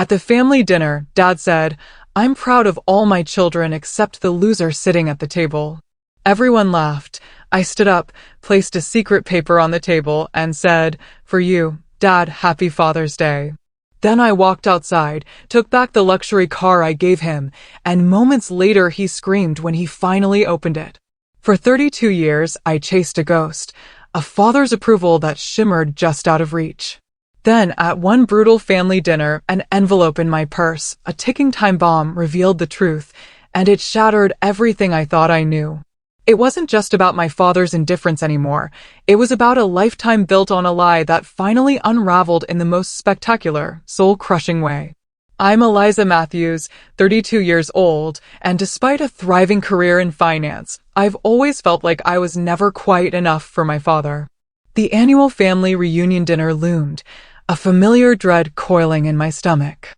At the family dinner, Dad said, "I'm proud of all my children except the loser sitting at the table." Everyone laughed. I stood up, placed a secret paper on the table, and said, "For you, Dad, happy Father's Day." Then I walked outside, took back the luxury car I gave him, and moments later he screamed when he finally opened it. For 32 years, I chased a ghost, a father's approval that shimmered just out of reach. Then, at one brutal family dinner, an envelope in my purse, a ticking time bomb, revealed the truth, and it shattered everything I thought I knew. It wasn't just about my father's indifference anymore. It was about a lifetime built on a lie that finally unraveled in the most spectacular, soul-crushing way. I'm Eliza Matthews, 32 years old, and despite a thriving career in finance, I've always felt like I was never quite enough for my father. The annual family reunion dinner loomed, a familiar dread coiling in my stomach.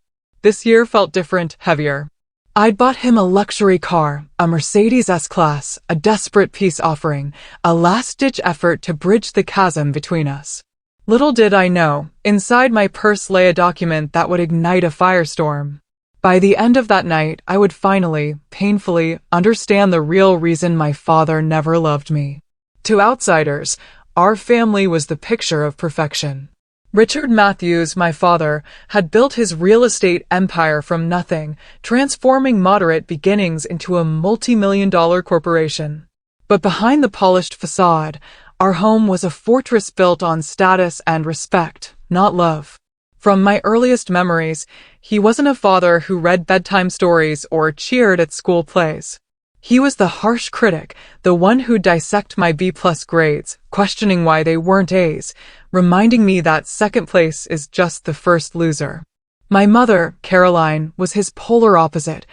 This year felt different, heavier. I'd bought him a luxury car, a Mercedes S-Class, a desperate peace offering, a last-ditch effort to bridge the chasm between us. Little did I know, inside my purse lay a document that would ignite a firestorm. By the end of that night, I would finally, painfully, understand the real reason my father never loved me. To outsiders, our family was the picture of perfection. Richard Matthews, my father, had built his real estate empire from nothing, transforming moderate beginnings into a multi-million-dollar corporation. But behind the polished facade, our home was a fortress built on status and respect, not love. From my earliest memories, he wasn't a father who read bedtime stories or cheered at school plays. He was the harsh critic, the one who'd dissect my B-plus grades, questioning why they weren't A's, reminding me that second place is just the first loser. My mother, Caroline, was his polar opposite,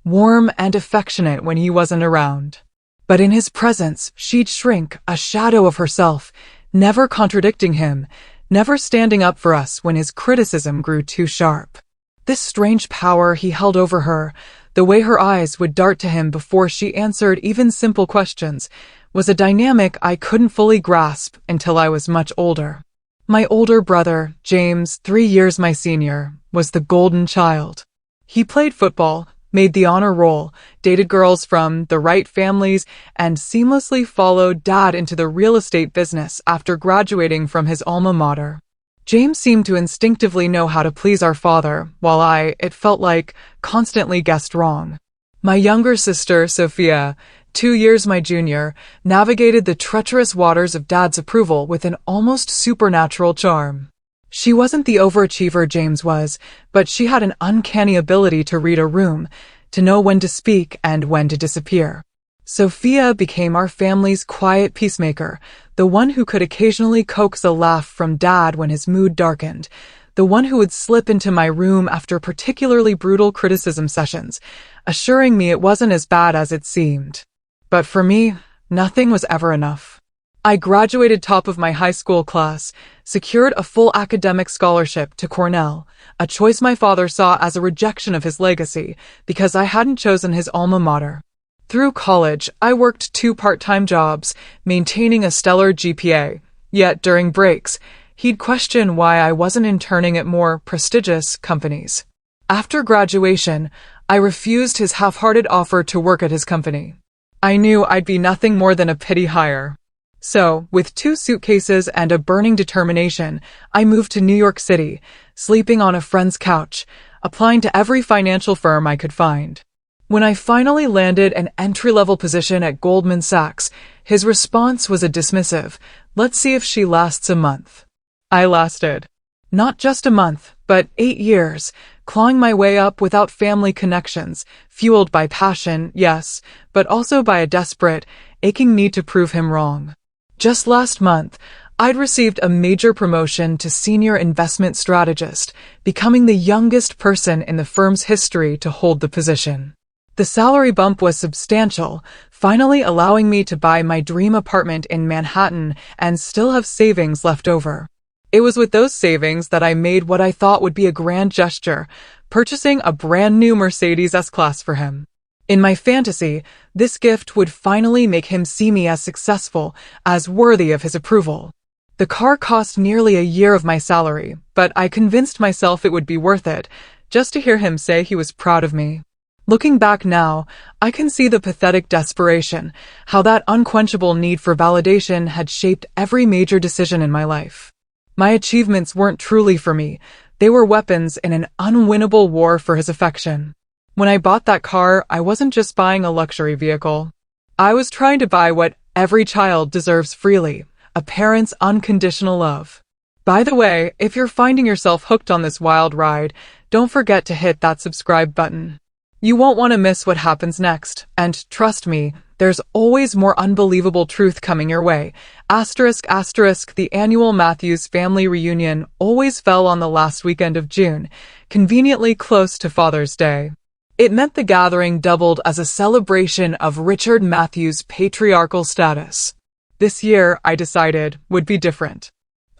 warm and affectionate when he wasn't around. But in his presence, she'd shrink, a shadow of herself, never contradicting him, never standing up for us when his criticism grew too sharp. This strange power he held over her, the way her eyes would dart to him before she answered even simple questions, was a dynamic I couldn't fully grasp until I was much older. My older brother, James, 3 years my senior, was the golden child. He played football, made the honor roll, dated girls from the right families, and seamlessly followed Dad into the real estate business after graduating from his alma mater. James seemed to instinctively know how to please our father, while it felt like, constantly guessed wrong. My younger sister, Sophia, 2 years my junior, navigated the treacherous waters of Dad's approval with an almost supernatural charm. She wasn't the overachiever James was, but she had an uncanny ability to read a room, to know when to speak and when to disappear. Sophia became our family's quiet peacemaker, the one who could occasionally coax a laugh from Dad when his mood darkened, the one who would slip into my room after particularly brutal criticism sessions, assuring me it wasn't as bad as it seemed. But for me, nothing was ever enough. I graduated top of my high school class, secured a full academic scholarship to Cornell, a choice my father saw as a rejection of his legacy because I hadn't chosen his alma mater. Through college, I worked 2 part-time jobs, maintaining a stellar GPA. Yet during breaks, he'd question why I wasn't interning at more prestigious companies. After graduation, I refused his half-hearted offer to work at his company. I knew I'd be nothing more than a pity hire. So, with 2 suitcases and a burning determination, I moved to New York City, sleeping on a friend's couch, applying to every financial firm I could find. When I finally landed an entry-level position at Goldman Sachs, his response was a dismissive, "Let's see if she lasts a month." I lasted. Not just a month, but 8 years, clawing my way up without family connections, fueled by passion, yes, but also by a desperate, aching need to prove him wrong. Just last month, I'd received a major promotion to senior investment strategist, becoming the youngest person in the firm's history to hold the position. The salary bump was substantial, finally allowing me to buy my dream apartment in Manhattan and still have savings left over. It was with those savings that I made what I thought would be a grand gesture, purchasing a brand new Mercedes S-Class for him. In my fantasy, this gift would finally make him see me as successful, as worthy of his approval. The car cost nearly a year of my salary, but I convinced myself it would be worth it. just to hear him say he was proud of me. Looking back now, I can see the pathetic desperation, how that unquenchable need for validation had shaped every major decision in my life. My achievements weren't truly for me, they were weapons in an unwinnable war for his affection. When I bought that car, I wasn't just buying a luxury vehicle. I was trying to buy what every child deserves freely, a parent's unconditional love. By the way, if you're finding yourself hooked on this wild ride, don't forget to hit that subscribe button. You won't want to miss what happens next, and trust me, there's always more unbelievable truth coming your way. The annual Matthews family reunion always fell on the last weekend of June, conveniently close to Father's Day. It meant the gathering doubled as a celebration of Richard Matthews' patriarchal status. This year, I decided, would be different.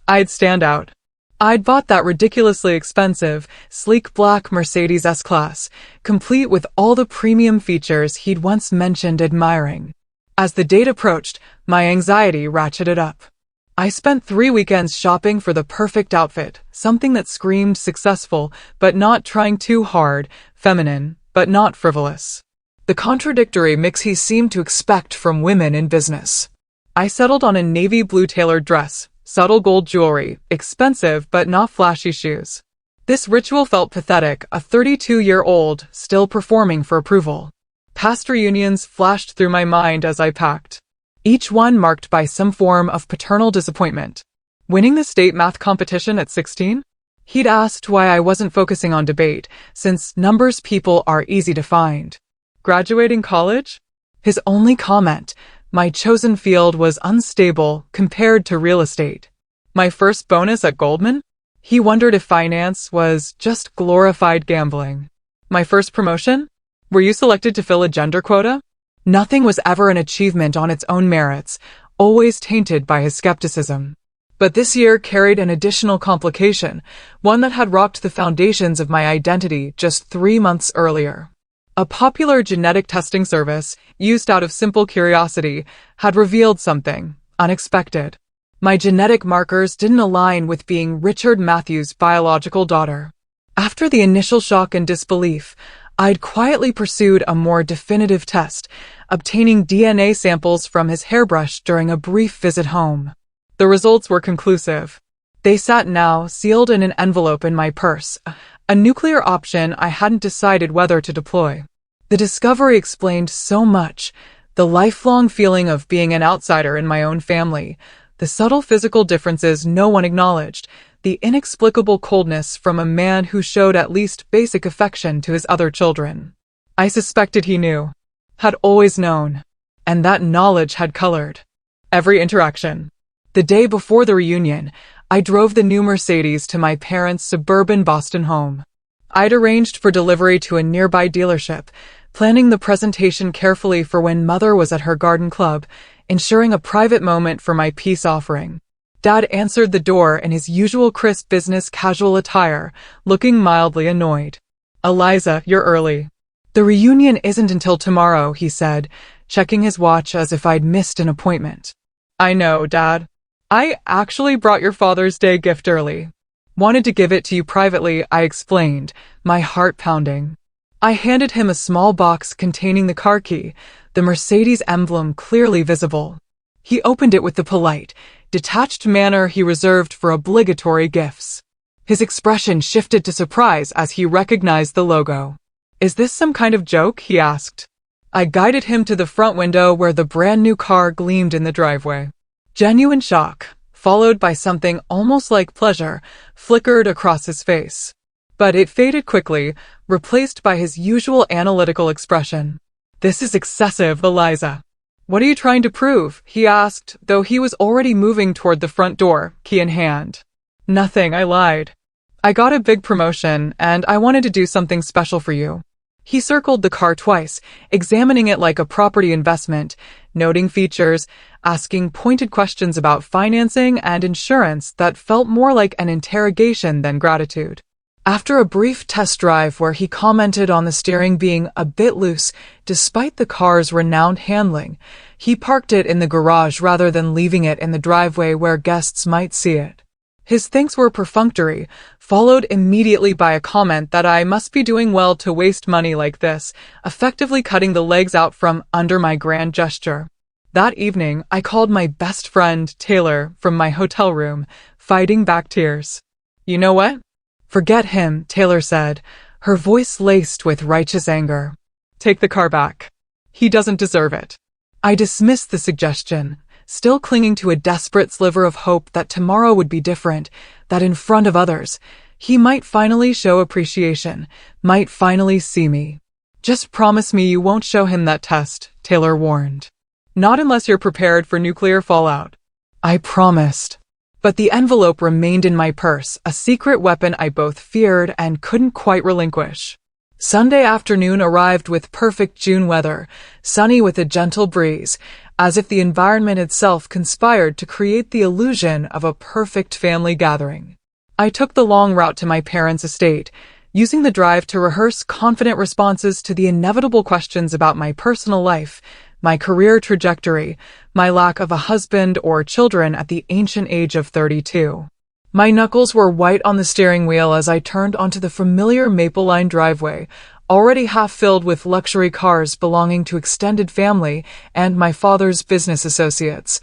I'd stand out. I'd bought that ridiculously expensive, sleek black Mercedes S-Class, complete with all the premium features he'd once mentioned admiring. As the date approached, my anxiety ratcheted up. I spent 3 weekends shopping for the perfect outfit, something that screamed successful, but not trying too hard, feminine, but not frivolous. The contradictory mix he seemed to expect from women in business. I settled on a navy blue tailored dress, subtle gold jewelry, expensive but not flashy shoes. This ritual felt pathetic, a 32-year-old still performing for approval. Past reunions flashed through my mind as I packed, each one marked by some form of paternal disappointment. Winning the state math competition at 16? He'd asked why I wasn't focusing on debate, since numbers people are easy to find. Graduating college? His only comment, my chosen field was unstable compared to real estate. My first bonus at Goldman? He wondered if finance was just glorified gambling. My first promotion? Were you selected to fill a gender quota? Nothing was ever an achievement on its own merits, always tainted by his skepticism. But this year carried an additional complication, one that had rocked the foundations of my identity just 3 months earlier. A popular genetic testing service, used out of simple curiosity, had revealed something unexpected. My genetic markers didn't align with being Richard Matthews' biological daughter. After the initial shock and disbelief, I'd quietly pursued a more definitive test, obtaining DNA samples from his hairbrush during a brief visit home. The results were conclusive. They sat now, sealed in an envelope in my purse, a nuclear option I hadn't decided whether to deploy. The discovery explained so much: the lifelong feeling of being an outsider in my own family, the subtle physical differences no one acknowledged, the inexplicable coldness from a man who showed at least basic affection to his other children. I suspected he knew, had always known, and that knowledge had colored every interaction. The day before the reunion, I drove the new Mercedes to my parents' suburban Boston home. I'd arranged for delivery to a nearby dealership, planning the presentation carefully for when Mother was at her garden club, ensuring a private moment for my peace offering. Dad answered the door in his usual crisp business casual attire, looking mildly annoyed. "Eliza, you're early." "The reunion isn't until tomorrow," he said, checking his watch as if I'd missed an appointment. "I know, Dad. I actually brought your Father's Day gift early. Wanted to give it to you privately," I explained, my heart pounding. I handed him a small box containing the car key, the Mercedes emblem clearly visible. He opened it with the polite, detached manner he reserved for obligatory gifts. His expression shifted to surprise as he recognized the logo. "Is this some kind of joke?" he asked. I guided him to the front window where the brand new car gleamed in the driveway. Genuine shock, followed by something almost like pleasure, flickered across his face. But it faded quickly, replaced by his usual analytical expression. "This is excessive, Eliza." "What are you trying to prove?" he asked, though he was already moving toward the front door, key in hand. "Nothing," I lied. "I got a big promotion, and I wanted to do something special for you." He circled the car twice, examining it like a property investment, noting features, asking pointed questions about financing and insurance that felt more like an interrogation than gratitude. After a brief test drive where he commented on the steering being a bit loose despite the car's renowned handling, he parked it in the garage rather than leaving it in the driveway where guests might see it. His thanks were perfunctory, followed immediately by a comment that I must be doing well to waste money like this, effectively cutting the legs out from under my grand gesture. That evening, I called my best friend, Taylor, from my hotel room, fighting back tears. "You know what? Forget him," Taylor said, her voice laced with righteous anger. "Take the car back. He doesn't deserve it." I dismissed the suggestion, still clinging to a desperate sliver of hope that tomorrow would be different, that in front of others, he might finally show appreciation, might finally see me. "Just promise me you won't show him that test," Taylor warned. "Not unless you're prepared for nuclear fallout." I promised. But the envelope remained in my purse, a secret weapon I both feared and couldn't quite relinquish. Sunday afternoon arrived with perfect June weather, sunny with a gentle breeze, as if the environment itself conspired to create the illusion of a perfect family gathering. I took the long route to my parents' estate, using the drive to rehearse confident responses to the inevitable questions about my personal life, my career trajectory, my lack of a husband or children at the ancient age of 32. My knuckles were white on the steering wheel as I turned onto the familiar Maple Line driveway, already half filled with luxury cars belonging to extended family and my father's business associates,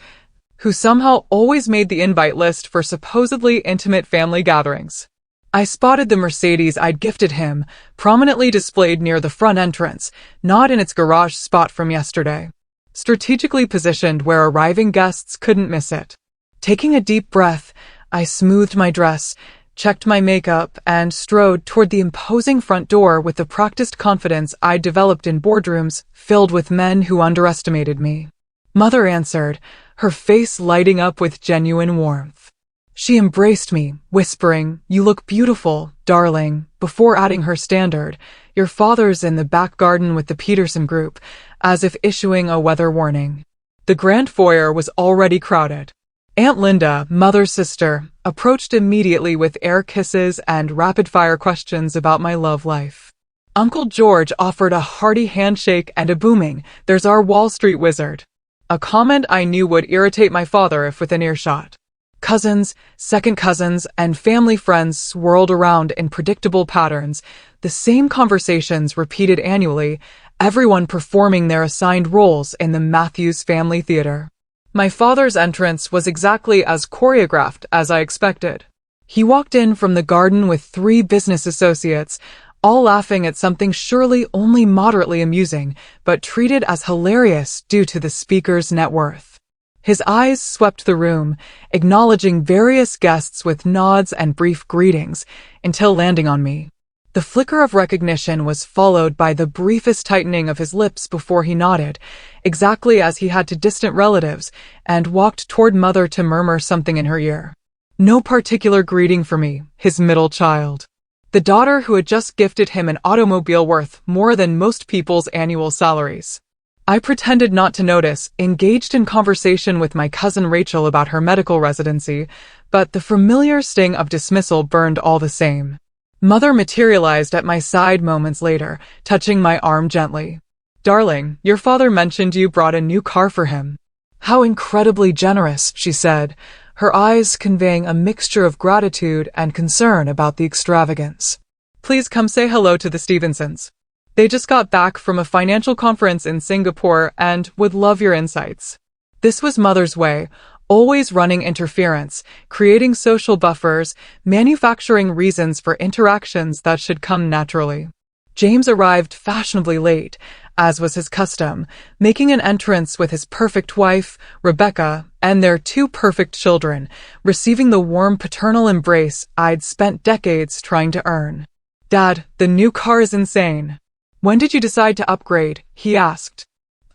who somehow always made the invite list for supposedly intimate family gatherings. I spotted the Mercedes I'd gifted him, prominently displayed near the front entrance, not in its garage spot from yesterday. Strategically positioned where arriving guests couldn't miss it. Taking a deep breath, I smoothed my dress, checked my makeup, and strode toward the imposing front door with the practiced confidence I'd developed in boardrooms filled with men who underestimated me. Mother answered, her face lighting up with genuine warmth. She embraced me, whispering, "You look beautiful, darling," before adding her standard, "Your father's in the back garden with the Peterson group," as if issuing a weather warning. The grand foyer was already crowded. Aunt Linda, Mother's sister, approached immediately with air kisses and rapid-fire questions about my love life. Uncle George offered a hearty handshake and a booming, "There's our Wall Street wizard," a comment I knew would irritate my father if within earshot. Cousins, second cousins, and family friends swirled around in predictable patterns, the same conversations repeated annually, everyone performing their assigned roles in the Matthews family theater. My father's entrance was exactly as choreographed as I expected. He walked in from the garden with 3 business associates, all laughing at something surely only moderately amusing, but treated as hilarious due to the speaker's net worth. His eyes swept the room, acknowledging various guests with nods and brief greetings, until landing on me. The flicker of recognition was followed by the briefest tightening of his lips before he nodded, exactly as he had to distant relatives, and walked toward Mother to murmur something in her ear. No particular greeting for me, his middle child. The daughter who had just gifted him an automobile worth more than most people's annual salaries. I pretended not to notice, engaged in conversation with my cousin Rachel about her medical residency, but the familiar sting of dismissal burned all the same. Mother materialized at my side moments later, touching my arm gently. "Darling, your father mentioned you brought a new car for him." "How incredibly generous," she said, her eyes conveying a mixture of gratitude and concern about the extravagance. "Please come say hello to the Stevensons. They just got back from a financial conference in Singapore and would love your insights." This was Mother's way, always running interference, creating social buffers, manufacturing reasons for interactions that should come naturally. James arrived fashionably late, as was his custom, making an entrance with his perfect wife, Rebecca, and their 2 perfect children, receiving the warm paternal embrace I'd spent decades trying to earn. "Dad, the new car is insane. When did you decide to upgrade?" he asked.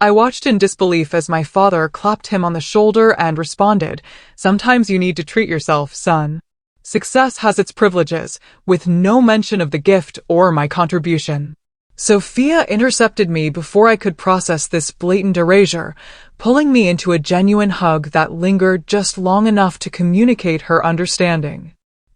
I watched in disbelief as my father clapped him on the shoulder and responded, "Sometimes you need to treat yourself, son. Success has its privileges," with no mention of the gift or my contribution. Sophia intercepted me before I could process this blatant erasure, pulling me into a genuine hug that lingered just long enough to communicate her understanding.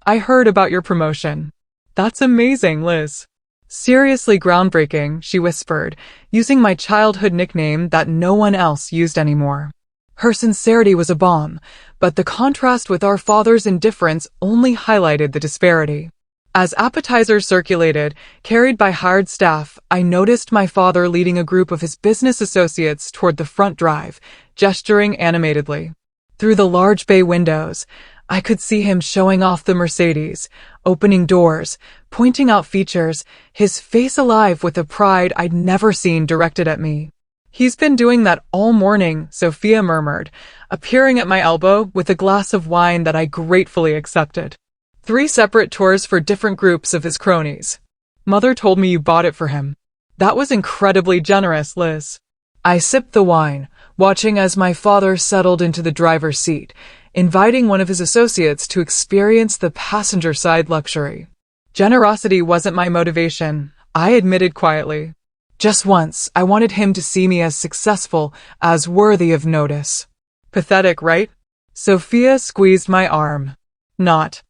"I heard about your promotion. That's amazing, Liz." "Seriously groundbreaking," she whispered, using my childhood nickname that no one else used anymore. Her sincerity was a balm, but the contrast with our father's indifference only highlighted the disparity. As appetizers circulated, carried by hired staff, I noticed my father leading a group of his business associates toward the front drive, gesturing animatedly. Through the large bay windows, I could see him showing off the Mercedes, opening doors, pointing out features, his face alive with a pride I'd never seen directed at me. "He's been doing that all morning," Sophia murmured, appearing at my elbow with a glass of wine that I gratefully accepted. 3 separate tours for different groups of his cronies. "Mother told me you bought it for him." "That was incredibly generous, Liz." I sipped the wine, watching as my father settled into the driver's seat, inviting one of his associates to experience the passenger-side luxury. Generosity wasn't my motivation, I admitted quietly. Just once, I wanted him to see me as successful, as worthy of notice. Pathetic, right? Sophia squeezed my arm. Not.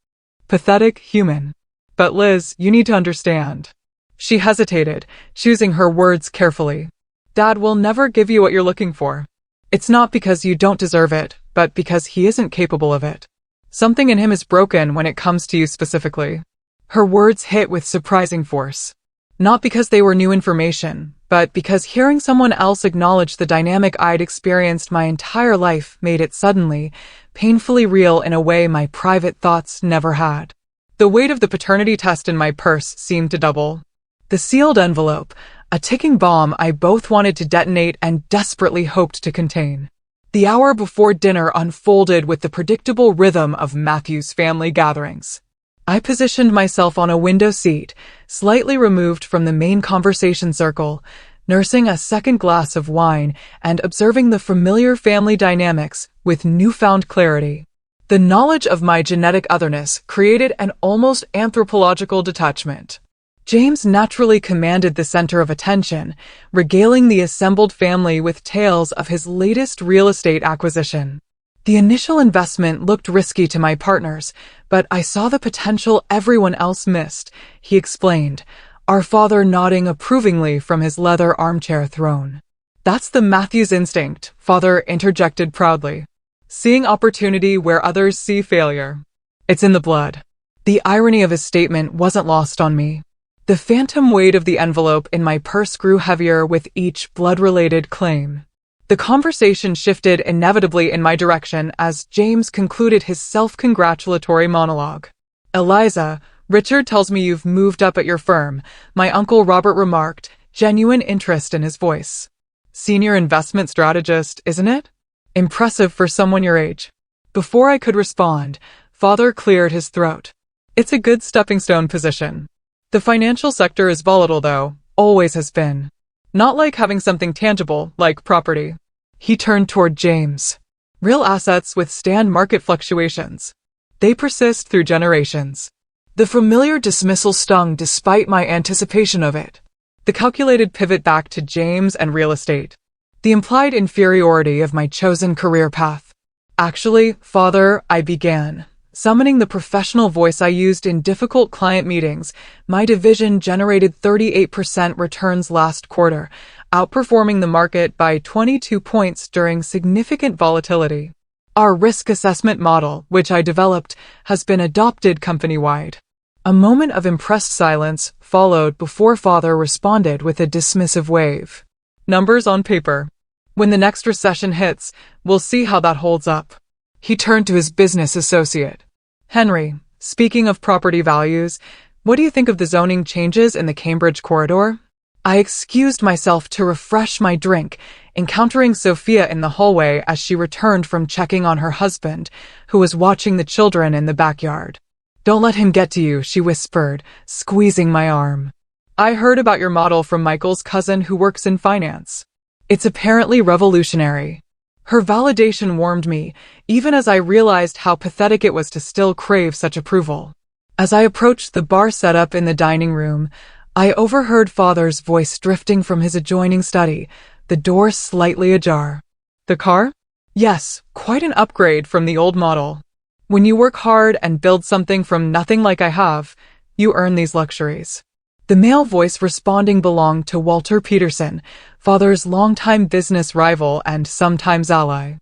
Pathetic, human. But Liz, you need to understand. She hesitated, choosing her words carefully. Dad will never give you what you're looking for. It's not because you don't deserve it, but because he isn't capable of it. Something in him is broken when it comes to you specifically. Her words hit with surprising force. Not because they were new information, but because hearing someone else acknowledge the dynamic I'd experienced my entire life made it suddenly, painfully real in a way my private thoughts never had. The weight of the paternity test in my purse seemed to double. The sealed envelope, a ticking bomb I both wanted to detonate and desperately hoped to contain. The hour before dinner unfolded with the predictable rhythm of Matthew's family gatherings. I positioned myself on a window seat, slightly removed from the main conversation circle, nursing a second glass of wine and observing the familiar family dynamics with newfound clarity. The knowledge of my genetic otherness created an almost anthropological detachment. James naturally commanded the center of attention, regaling the assembled family with tales of his latest real estate acquisition. The initial investment looked risky to my partners, but I saw the potential everyone else missed, he explained, our father nodding approvingly from his leather armchair throne. That's the Matthews instinct, father interjected proudly. Seeing opportunity where others see failure. It's in the blood. The irony of his statement wasn't lost on me. The phantom weight of the envelope in my purse grew heavier with each blood-related claim. The conversation shifted inevitably in my direction as James concluded his self-congratulatory monologue. Eliza, Richard tells me you've moved up at your firm, my Uncle Robert remarked, genuine interest in his voice. Senior investment strategist, isn't it? Impressive for someone your age. Before I could respond, Father cleared his throat. It's a good stepping stone position. The financial sector is volatile though, always has been. Not like having something tangible, like property. He turned toward James. Real assets withstand market fluctuations. They persist through generations. The familiar dismissal stung despite my anticipation of it. The calculated pivot back to James and real estate. The implied inferiority of my chosen career path. Actually, Father, I began. Summoning the professional voice I used in difficult client meetings, my division generated 38% returns last quarter, outperforming the market by 22 points during significant volatility. Our risk assessment model, which I developed, has been adopted company-wide. A moment of impressed silence followed before Father responded with a dismissive wave. Numbers on paper. When the next recession hits, we'll see how that holds up. He turned to his business associate. Henry, speaking of property values, what do you think of the zoning changes in the Cambridge corridor? I excused myself to refresh my drink, encountering Sophia in the hallway as she returned from checking on her husband, who was watching the children in the backyard. Don't let him get to you, she whispered, squeezing my arm. I heard about your model from Michael's cousin who works in finance. It's apparently revolutionary. Her validation warmed me, even as I realized how pathetic it was to still crave such approval. As I approached the bar setup in the dining room, I overheard Father's voice drifting from his adjoining study, the door slightly ajar. The car? Yes, quite an upgrade from the old model. When you work hard and build something from nothing like I have, you earn these luxuries. The male voice responding belonged to Walter Peterson, Father's longtime business rival and sometimes ally.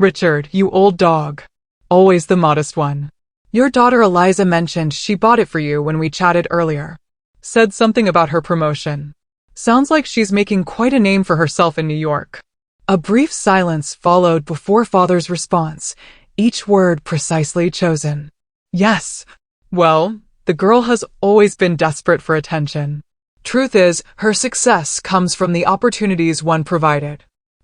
Richard, you old dog. Always the modest one. Your daughter Eliza mentioned she bought it for you when we chatted earlier. Said something about her promotion. Sounds like she's making quite a name for herself in New York. A brief silence followed before Father's response, each word precisely chosen. Yes. Well, the girl has always been desperate for attention. Truth is, her success comes from the opportunities one provided.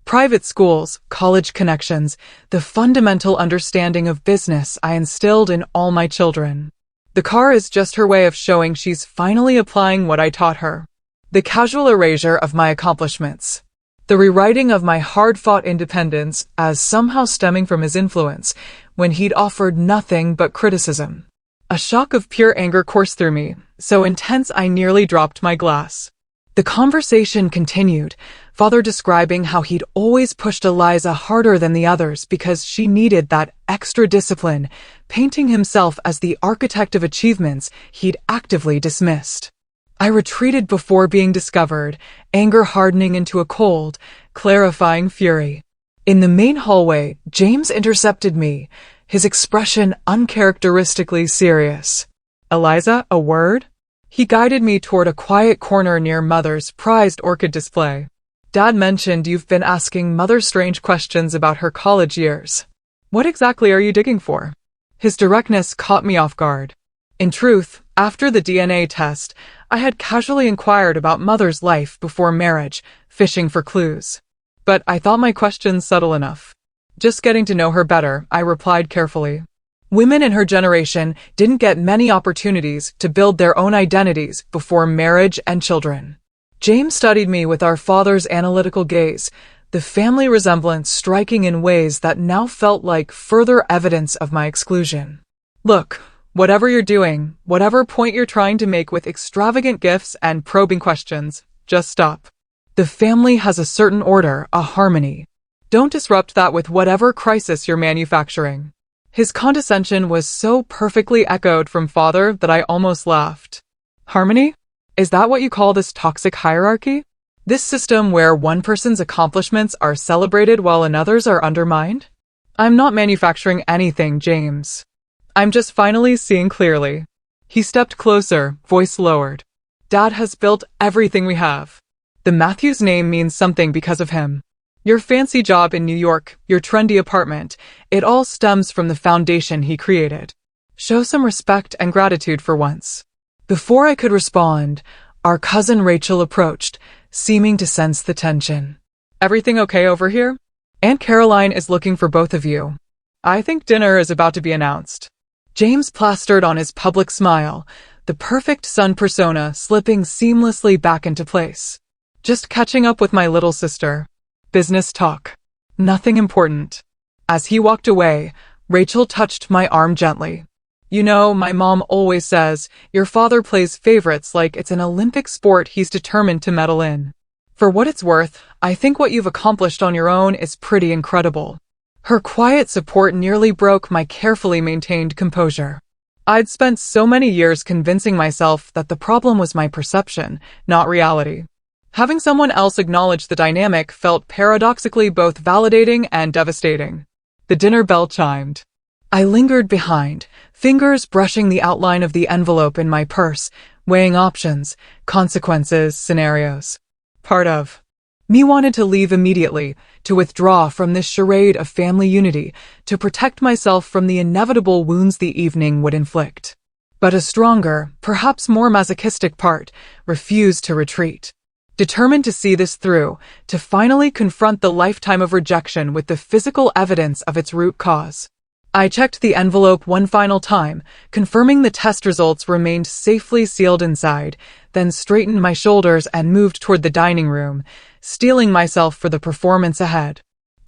Private schools, college connections, the fundamental understanding of business I instilled in all my children. The car is just her way of showing she's finally applying what I taught her. The casual erasure of my accomplishments. The rewriting of my hard-fought independence as somehow stemming from his influence, when he'd offered nothing but criticism. A shock of pure anger coursed through me, so intense I nearly dropped my glass. The conversation continued, Father describing how he'd always pushed Eliza harder than the others because she needed that extra discipline, painting himself as the architect of achievements he'd actively dismissed. I retreated before being discovered, anger hardening into a cold, clarifying fury. In the main hallway, James intercepted me, his expression uncharacteristically serious. Eliza, a word? He guided me toward a quiet corner near Mother's prized orchid display. Dad mentioned you've been asking Mother strange questions about her college years. What exactly are you digging for? His directness caught me off guard. In truth, after the DNA test, I had casually inquired about Mother's life before marriage, fishing for clues. But I thought my questions subtle enough. Just getting to know her better, I replied carefully. Women in her generation didn't get many opportunities to build their own identities before marriage and children. James studied me with our father's analytical gaze, the family resemblance striking in ways that now felt like further evidence of my exclusion. Look, whatever you're doing, whatever point you're trying to make with extravagant gifts and probing questions, just stop. The family has a certain order, a harmony. Don't disrupt that with whatever crisis you're manufacturing. His condescension was so perfectly echoed from Father that I almost laughed. Harmony? Is that what you call this toxic hierarchy? This system where one person's accomplishments are celebrated while another's are undermined? I'm not manufacturing anything, James. I'm just finally seeing clearly. He stepped closer, voice lowered. Dad has built everything we have. The Matthews name means something because of him. Your fancy job in New York, your trendy apartment, it all stems from the foundation he created. Show some respect and gratitude for once. Before I could respond, our cousin Rachel approached, seeming to sense the tension. Everything okay over here? Aunt Caroline is looking for both of you. I think dinner is about to be announced. James plastered on his public smile, the perfect son persona slipping seamlessly back into place. Just catching up with my little sister. Business talk. Nothing important. As he walked away, Rachel touched my arm gently. You know, my mom always says, your father plays favorites like it's an Olympic sport he's determined to medal in. For what it's worth, I think what you've accomplished on your own is pretty incredible. Her quiet support nearly broke my carefully maintained composure. I'd spent so many years convincing myself that the problem was my perception, not reality. Having someone else acknowledge the dynamic felt paradoxically both validating and devastating. The dinner bell chimed. I lingered behind, fingers brushing the outline of the envelope in my purse, weighing options, consequences, scenarios. Part of me wanted to leave immediately, to withdraw from this charade of family unity, to protect myself from the inevitable wounds the evening would inflict. But a stronger, perhaps more masochistic part, refused to retreat. Determined to see this through, to finally confront the lifetime of rejection with the physical evidence of its root cause. I checked the envelope one final time, confirming the test results remained safely sealed inside, then straightened my shoulders and moved toward the dining room, steeling myself for the performance ahead.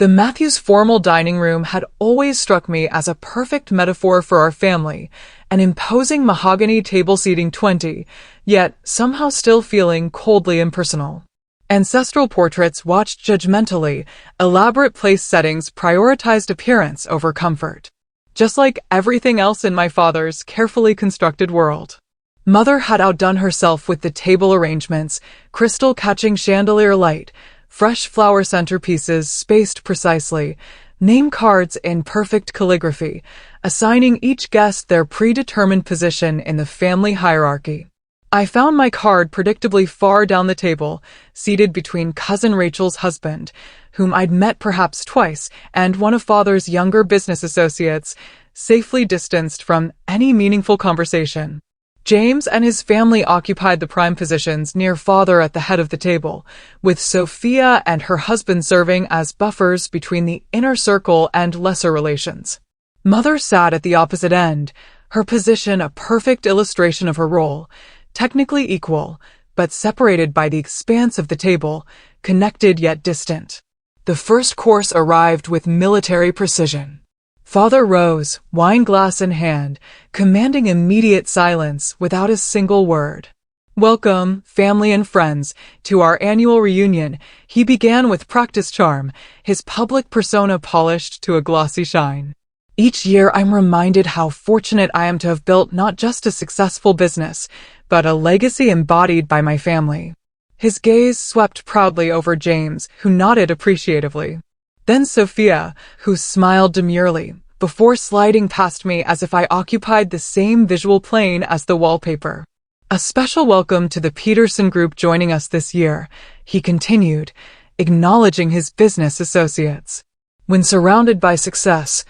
The Matthews formal dining room had always struck me as a perfect metaphor for our family, an imposing mahogany table seating 20, yet somehow still feeling coldly impersonal. Ancestral portraits watched judgmentally, elaborate place settings prioritized appearance over comfort. Just like everything else in my father's carefully constructed world. Mother had outdone herself with the table arrangements, crystal catching chandelier light, fresh flower centerpieces spaced precisely, Name cards in perfect calligraphy, assigning each guest their predetermined position in the family hierarchy. I found my card predictably far down the table, seated between Cousin Rachel's husband, whom I'd met perhaps twice, and one of Father's younger business associates, safely distanced from any meaningful conversation. James and his family occupied the prime positions near Father at the head of the table, with Sophia and her husband serving as buffers between the inner circle and lesser relations. Mother sat at the opposite end, her position a perfect illustration of her role, technically equal, but separated by the expanse of the table, connected yet distant. The first course arrived with military precision. Father rose, wine glass in hand, commanding immediate silence without a single word. Welcome, family and friends, to our annual reunion. He began with practiced charm, his public persona polished to a glossy shine. Each year I'm reminded how fortunate I am to have built not just a successful business, but a legacy embodied by my family. His gaze swept proudly over James, who nodded appreciatively. Then Sophia, who smiled demurely, before sliding past me as if I occupied the same visual plane as the wallpaper. A special welcome to the Peterson Group joining us this year, he continued, acknowledging his business associates. When surrounded by success,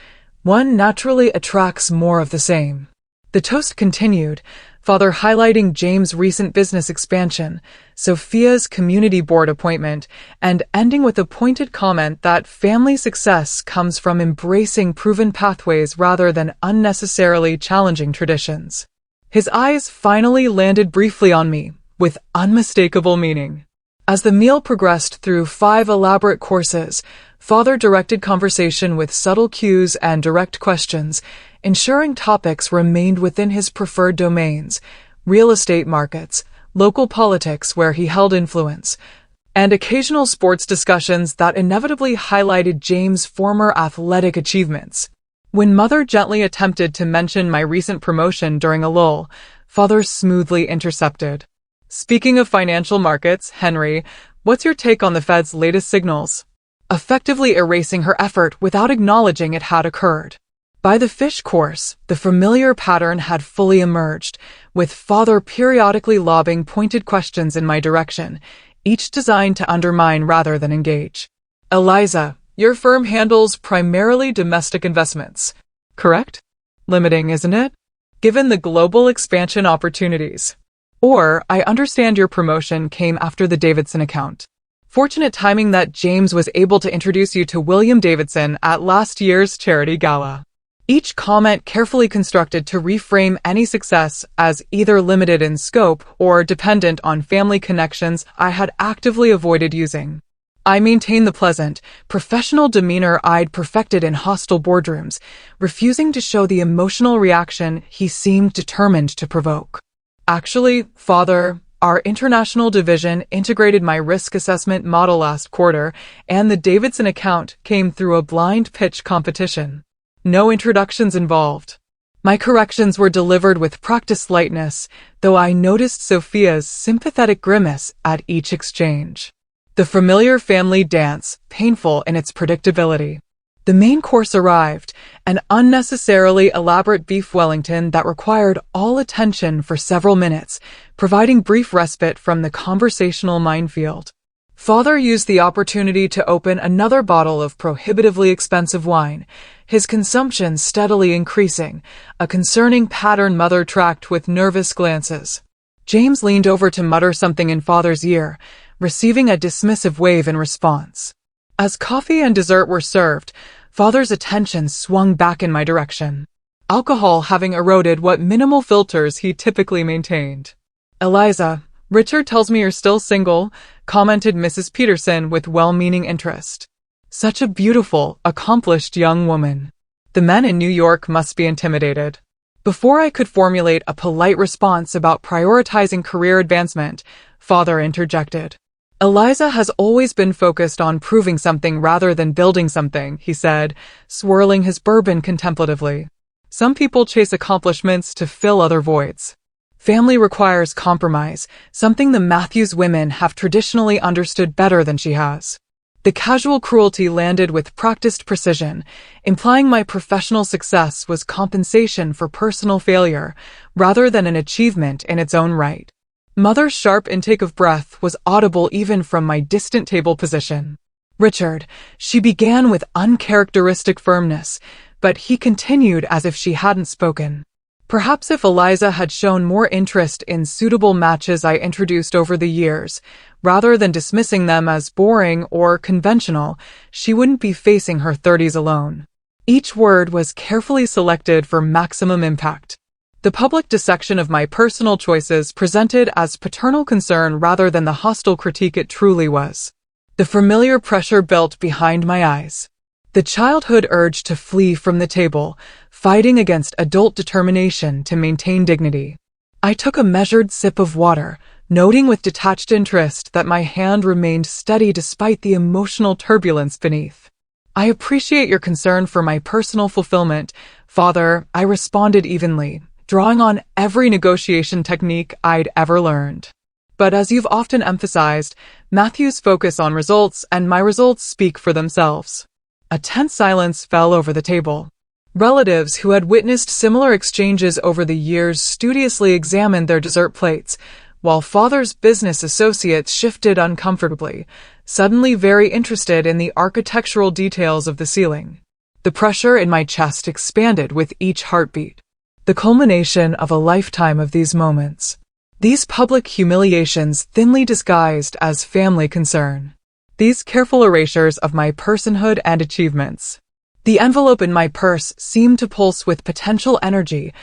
one naturally attracts more of the same. The toast continued, Father highlighting James' recent business expansion, Sophia's community board appointment, and ending with a pointed comment that family success comes from embracing proven pathways rather than unnecessarily challenging traditions. His eyes finally landed briefly on me, with unmistakable meaning. As the meal progressed through 5 elaborate courses, Father directed conversation with subtle cues and direct questions, ensuring topics remained within his preferred domains, real estate markets, local politics where he held influence, and occasional sports discussions that inevitably highlighted James' former athletic achievements. When Mother gently attempted to mention my recent promotion during a lull, Father smoothly intercepted. Speaking of financial markets, Henry, what's your take on the Fed's latest signals? Effectively erasing her effort without acknowledging it had occurred. By the fish course, the familiar pattern had fully emerged, with Father periodically lobbing pointed questions in my direction, each designed to undermine rather than engage. Eliza, your firm handles primarily domestic investments, correct? Limiting, isn't it? Given the global expansion opportunities. Or, I understand your promotion came after the Davidson account. Fortunate timing that James was able to introduce you to William Davidson at last year's charity gala. Each comment carefully constructed to reframe any success as either limited in scope or dependent on family connections I had actively avoided using. I maintained the pleasant, professional demeanor I'd perfected in hostile boardrooms, refusing to show the emotional reaction he seemed determined to provoke. Actually, Father, our international division integrated my risk assessment model last quarter, and the Davidson account came through a blind pitch competition. No introductions involved. My corrections were delivered with practiced lightness, though I noticed Sophia's sympathetic grimace at each exchange. The familiar family dance, painful in its predictability. The main course arrived, an unnecessarily elaborate beef Wellington that required all attention for several minutes, providing brief respite from the conversational minefield. Father used the opportunity to open another bottle of prohibitively expensive wine, his consumption steadily increasing, a concerning pattern Mother tracked with nervous glances. James leaned over to mutter something in Father's ear, receiving a dismissive wave in response. As coffee and dessert were served, Father's attention swung back in my direction, alcohol having eroded what minimal filters he typically maintained. Eliza, Richard tells me you're still single, commented Mrs. Peterson with well-meaning interest. Such a beautiful, accomplished young woman. The men in New York must be intimidated. Before I could formulate a polite response about prioritizing career advancement, Father interjected. Eliza has always been focused on proving something rather than building something, he said, swirling his bourbon contemplatively. Some people chase accomplishments to fill other voids. Family requires compromise, something the Matthews women have traditionally understood better than she has. The casual cruelty landed with practiced precision, implying my professional success was compensation for personal failure, rather than an achievement in its own right. Mother's sharp intake of breath was audible even from my distant table position. "Richard," she began with uncharacteristic firmness, but he continued as if she hadn't spoken. Perhaps if Eliza had shown more interest in suitable matches I introduced over the years, rather than dismissing them as boring or conventional, she wouldn't be facing her 30s alone. Each word was carefully selected for maximum impact. The public dissection of my personal choices presented as paternal concern rather than the hostile critique it truly was. The familiar pressure built behind my eyes. The childhood urge to flee from the table, fighting against adult determination to maintain dignity. I took a measured sip of water, noting with detached interest that my hand remained steady despite the emotional turbulence beneath. "I appreciate your concern for my personal fulfillment, Father," I responded evenly, drawing on every negotiation technique I'd ever learned. "But as you've often emphasized, Matthew's focus on results and my results speak for themselves." A tense silence fell over the table. Relatives who had witnessed similar exchanges over the years studiously examined their dessert plates, while Father's business associates shifted uncomfortably, suddenly very interested in the architectural details of the ceiling. The pressure in my chest expanded with each heartbeat. The culmination of a lifetime of these moments. These public humiliations thinly disguised as family concern. These careful erasures of my personhood and achievements. The envelope in my purse seemed to pulse with potential energy,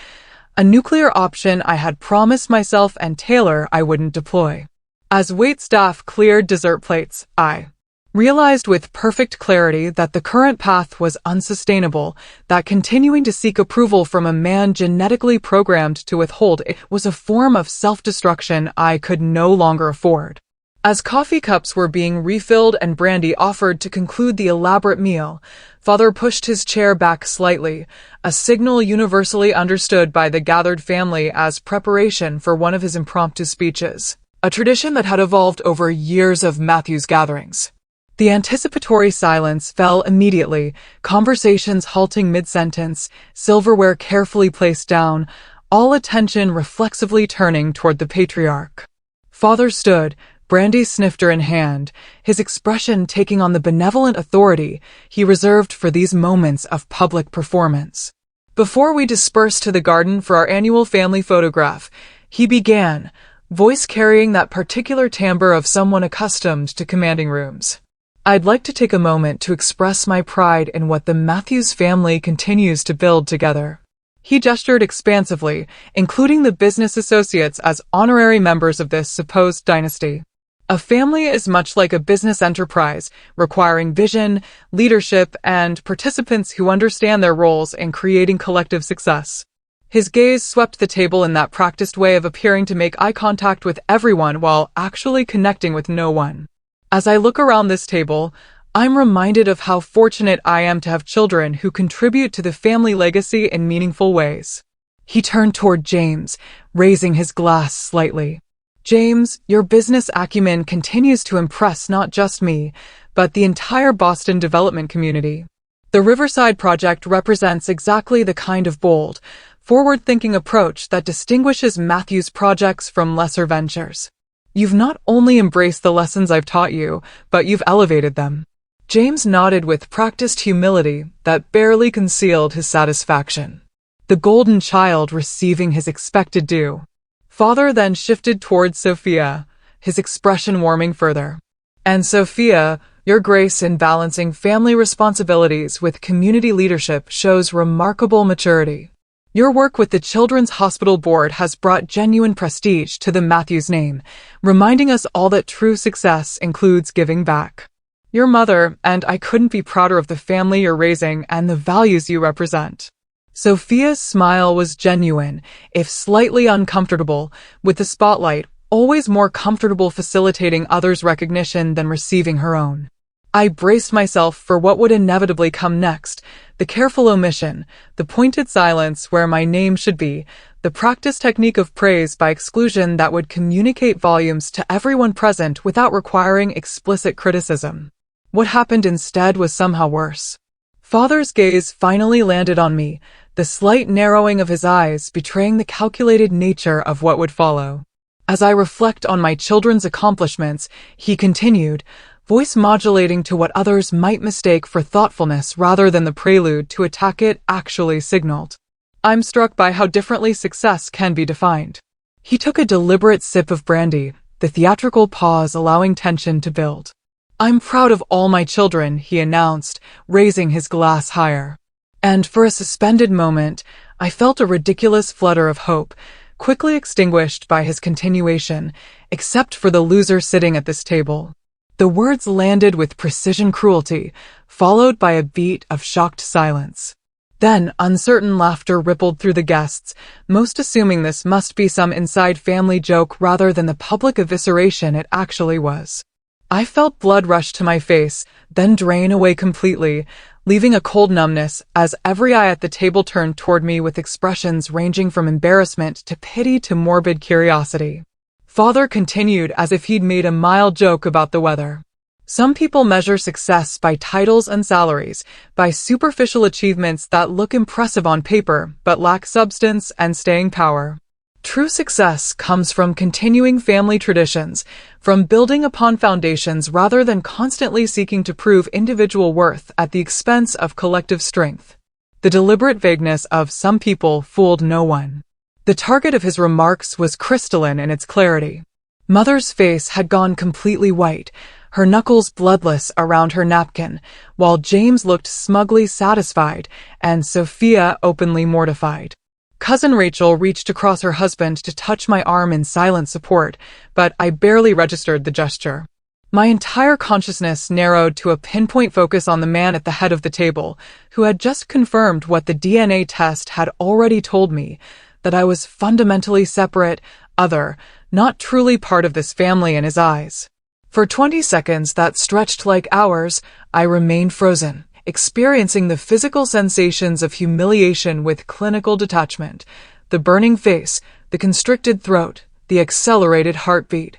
a nuclear option I had promised myself and Taylor I wouldn't deploy. As waitstaff cleared dessert plates, I realized with perfect clarity that the current path was unsustainable, that continuing to seek approval from a man genetically programmed to withhold it was a form of self-destruction I could no longer afford. As coffee cups were being refilled and brandy offered to conclude the elaborate meal, Father pushed his chair back slightly, a signal universally understood by the gathered family as preparation for one of his impromptu speeches, a tradition that had evolved over years of Matthew's gatherings. The anticipatory silence fell immediately, conversations halting mid-sentence, silverware carefully placed down, all attention reflexively turning toward the patriarch. Father stood, brandy snifter in hand, his expression taking on the benevolent authority he reserved for these moments of public performance. Before we dispersed to the garden for our annual family photograph, he began, voice carrying that particular timbre of someone accustomed to commanding rooms. "I'd like to take a moment to express my pride in what the Matthews family continues to build together." He gestured expansively, including the business associates as honorary members of this supposed dynasty. A family is much like a business enterprise, requiring vision, leadership, and participants who understand their roles in creating collective success. His gaze swept the table in that practiced way of appearing to make eye contact with everyone while actually connecting with no one. As I look around this table, I'm reminded of how fortunate I am to have children who contribute to the family legacy in meaningful ways. He turned toward James, raising his glass slightly. "James, your business acumen continues to impress not just me, but the entire Boston development community. The Riverside Project represents exactly the kind of bold, forward-thinking approach that distinguishes Matthew's projects from lesser ventures. You've not only embraced the lessons I've taught you, but you've elevated them." James nodded with practiced humility that barely concealed his satisfaction. The golden child receiving his expected due. Father then shifted towards Sophia, his expression warming further. "And Sophia, your grace in balancing family responsibilities with community leadership shows remarkable maturity. Your work with the Children's Hospital Board has brought genuine prestige to the Matthews name, reminding us all that true success includes giving back. Your mother and I couldn't be prouder of the family you're raising and the values you represent." Sophia's smile was genuine, if slightly uncomfortable, with the spotlight, always more comfortable facilitating others' recognition than receiving her own. I braced myself for what would inevitably come next, the careful omission, the pointed silence where my name should be, the practiced technique of praise by exclusion that would communicate volumes to everyone present without requiring explicit criticism. What happened instead was somehow worse. Father's gaze finally landed on me, the slight narrowing of his eyes betraying the calculated nature of what would follow. As I reflect on my children's accomplishments, he continued, voice modulating to what others might mistake for thoughtfulness rather than the prelude to attack it actually signaled. I'm struck by how differently success can be defined. He took a deliberate sip of brandy, the theatrical pause allowing tension to build. I'm proud of all my children, he announced, raising his glass higher. And for a suspended moment, I felt a ridiculous flutter of hope, quickly extinguished by his continuation, except for the loser sitting at this table. The words landed with precision cruelty, followed by a beat of shocked silence. Then, uncertain laughter rippled through the guests, most assuming this must be some inside family joke rather than the public evisceration it actually was. I felt blood rush to my face, then drain away completely, leaving a cold numbness as every eye at the table turned toward me with expressions ranging from embarrassment to pity to morbid curiosity. Father continued as if he'd made a mild joke about the weather. Some people measure success by titles and salaries, by superficial achievements that look impressive on paper but lack substance and staying power. True success comes from continuing family traditions, from building upon foundations rather than constantly seeking to prove individual worth at the expense of collective strength. The deliberate vagueness of some people fooled no one. The target of his remarks was crystalline in its clarity. Mother's face had gone completely white, her knuckles bloodless around her napkin, while James looked smugly satisfied and Sophia openly mortified. Cousin Rachel reached across her husband to touch my arm in silent support, but I barely registered the gesture. My entire consciousness narrowed to a pinpoint focus on the man at the head of the table, who had just confirmed what the DNA test had already told me, that I was fundamentally separate, other, not truly part of this family in his eyes. For 20 seconds that stretched like hours, I remained frozen, experiencing the physical sensations of humiliation with clinical detachment, the burning face, the constricted throat, the accelerated heartbeat,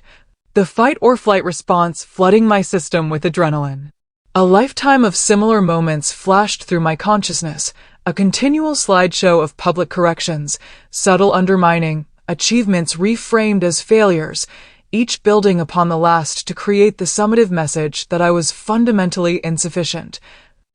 the fight-or-flight response flooding my system with adrenaline. A lifetime of similar moments flashed through my consciousness, a continual slideshow of public corrections, subtle undermining, achievements reframed as failures, each building upon the last to create the summative message that I was fundamentally insufficient,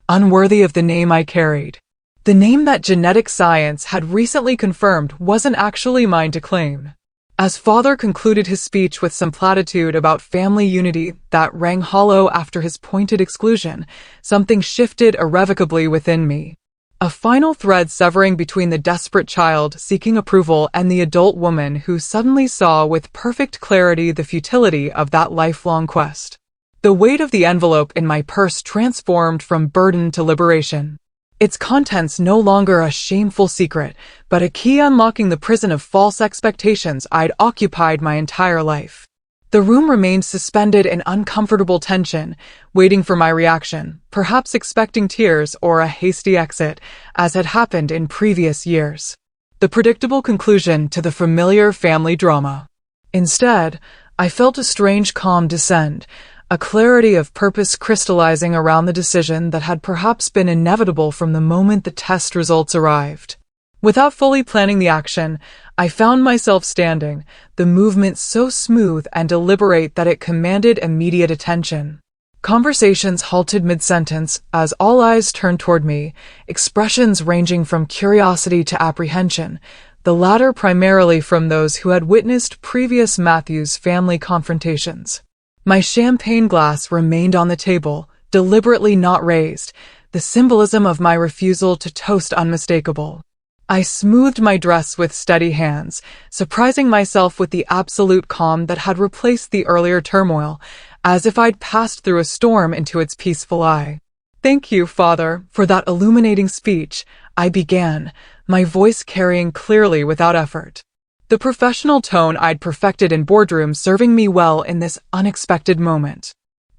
unworthy of the name I carried. The name that genetic science had recently confirmed wasn't actually mine to claim. As Father concluded his speech with some platitude about family unity that rang hollow after his pointed exclusion, something shifted irrevocably within me. A final thread severing between the desperate child seeking approval and the adult woman who suddenly saw with perfect clarity the futility of that lifelong quest. The weight of the envelope in my purse transformed from burden to liberation. Its contents no longer a shameful secret, but a key unlocking the prison of false expectations I'd occupied my entire life. The room remained suspended in uncomfortable tension, waiting for my reaction, perhaps expecting tears or a hasty exit, as had happened in previous years. The predictable conclusion to the familiar family drama. Instead, I felt a strange calm descend, a clarity of purpose crystallizing around the decision that had perhaps been inevitable from the moment the test results arrived. Without fully planning the action, I found myself standing, the movement so smooth and deliberate that it commanded immediate attention. Conversations halted mid-sentence as all eyes turned toward me, expressions ranging from curiosity to apprehension, the latter primarily from those who had witnessed previous Matthews family confrontations. My champagne glass remained on the table, deliberately not raised, the symbolism of my refusal to toast unmistakable. I smoothed my dress with steady hands, surprising myself with the absolute calm that had replaced the earlier turmoil, as if I'd passed through a storm into its peaceful eye. "Thank you, Father, for that illuminating speech," I began, my voice carrying clearly without effort. The professional tone I'd perfected in boardrooms serving me well in this unexpected moment.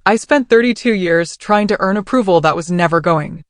I spent 32 years trying to earn approval that was never going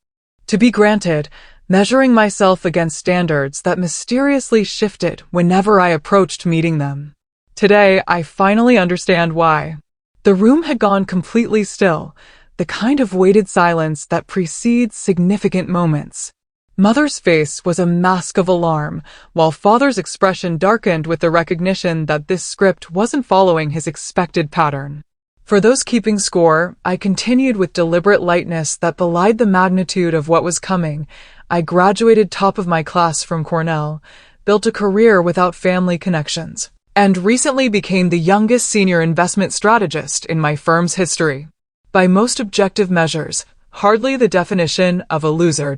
to be granted, measuring myself against standards that mysteriously shifted whenever I approached meeting them. Today, I finally understand why. The room had gone completely still, the kind of weighted silence that precedes significant moments. Mother's face was a mask of alarm, while Father's expression darkened with the recognition that this script wasn't following his expected pattern. For those keeping score, I continued with deliberate lightness that belied the magnitude of what was coming. I graduated top of my class from Cornell, built a career without family connections, and recently became the youngest senior investment strategist in my firm's history. By most objective measures, hardly the definition of a loser.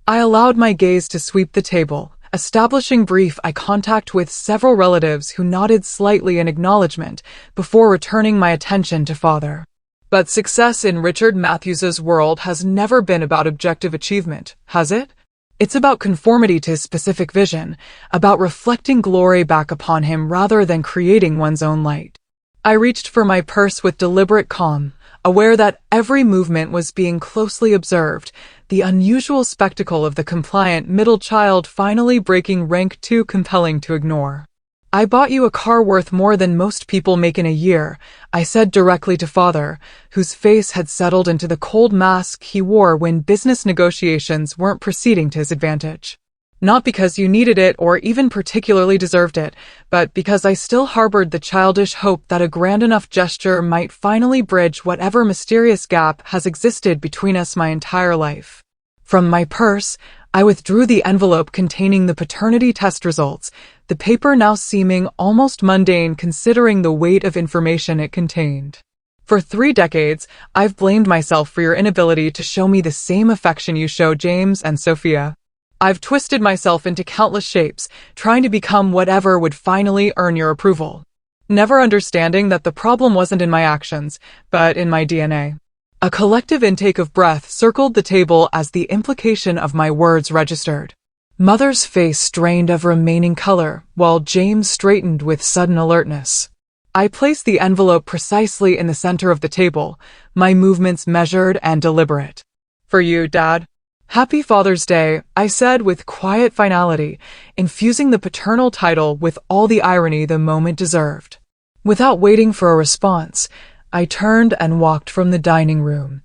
I allowed my gaze to sweep the table, establishing brief eye contact with several relatives who nodded slightly in acknowledgement before returning my attention to Father. But success in Richard Matthews's world has never been about objective achievement, has it? It's about conformity to his specific vision, about reflecting glory back upon him rather than creating one's own light. I reached for my purse with deliberate calm, aware that every movement was being closely observed, the unusual spectacle of the compliant middle child finally breaking rank too compelling to ignore. I bought you a car worth more than most people make in a year, I said directly to Father, whose face had settled into the cold mask he wore when business negotiations weren't proceeding to his advantage. Not because you needed it or even particularly deserved it, but because I still harbored the childish hope that a grand enough gesture might finally bridge whatever mysterious gap has existed between us my entire life. From my purse, I withdrew the envelope containing the paternity test results, the paper now seeming almost mundane considering the weight of information it contained. For 3 decades, I've blamed myself for your inability to show me the same affection you show James and Sophia. I've twisted myself into countless shapes, trying to become whatever would finally earn your approval. Never understanding that the problem wasn't in my actions, but in my DNA. A collective intake of breath circled the table as the implication of my words registered. Mother's face strained of remaining color, while James straightened with sudden alertness. I placed the envelope precisely in the center of the table, my movements measured and deliberate. For you, Dad. Happy Father's Day, I said with quiet finality, infusing the paternal title with all the irony the moment deserved. Without waiting for a response, I turned and walked from the dining room,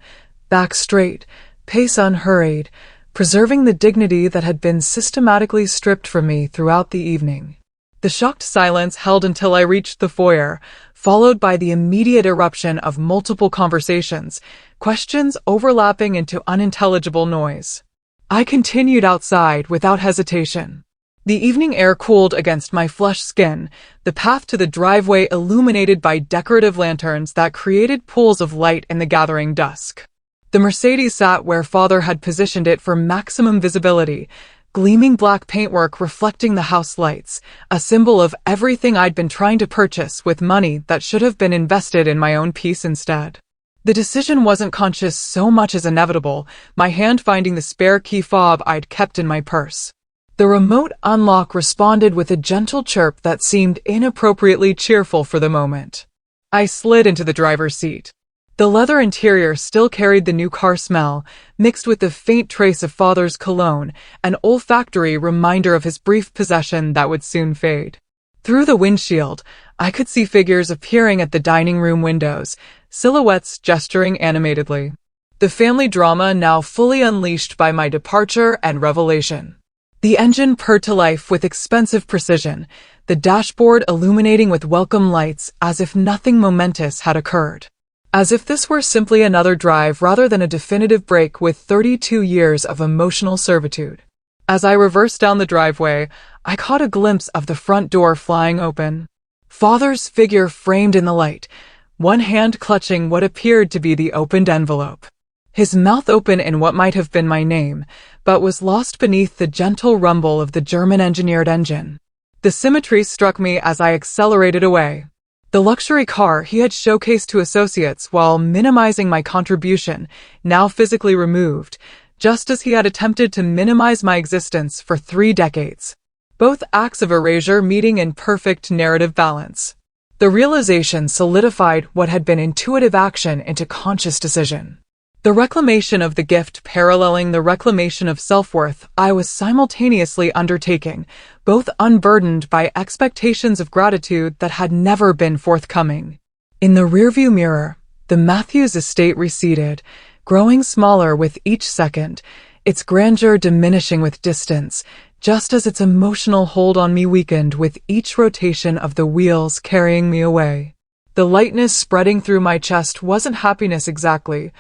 back straight, pace unhurried, preserving the dignity that had been systematically stripped from me throughout the evening. The shocked silence held until I reached the foyer, followed by the immediate eruption of multiple conversations, questions overlapping into unintelligible noise. I continued outside without hesitation. The evening air cooled against my flushed skin, the path to the driveway illuminated by decorative lanterns that created pools of light in the gathering dusk. The Mercedes sat where Father had positioned it for maximum visibility, gleaming black paintwork reflecting the house lights, a symbol of everything I'd been trying to purchase with money that should have been invested in my own peace instead. The decision wasn't conscious so much as inevitable, my hand finding the spare key fob I'd kept in my purse. The remote unlock responded with a gentle chirp that seemed inappropriately cheerful for the moment. I slid into the driver's seat. The leather interior still carried the new car smell, mixed with the faint trace of Father's cologne, an olfactory reminder of his brief possession that would soon fade. Through the windshield, I could see figures appearing at the dining room windows, silhouettes gesturing animatedly. The family drama now fully unleashed by my departure and revelation. The engine purred to life with expensive precision, the dashboard illuminating with welcome lights as if nothing momentous had occurred. As if this were simply another drive rather than a definitive break with 32 years of emotional servitude. As I reversed down the driveway, I caught a glimpse of the front door flying open. Father's figure framed in the light, one hand clutching what appeared to be the opened envelope. His mouth open in what might have been my name, but was lost beneath the gentle rumble of the German-engineered engine. The symmetry struck me as I accelerated away. The luxury car he had showcased to associates while minimizing my contribution, now physically removed, just as he had attempted to minimize my existence for 3 decades. Both acts of erasure meeting in perfect narrative balance. The realization solidified what had been intuitive action into conscious decision. The reclamation of the gift paralleling the reclamation of self-worth I was simultaneously undertaking, both unburdened by expectations of gratitude that had never been forthcoming. In the rearview mirror, The Matthews estate receded, growing smaller with each second, its grandeur diminishing with distance, just as its emotional hold on me weakened with each rotation of the wheels carrying me away. The lightness spreading through my chest wasn't happiness exactly,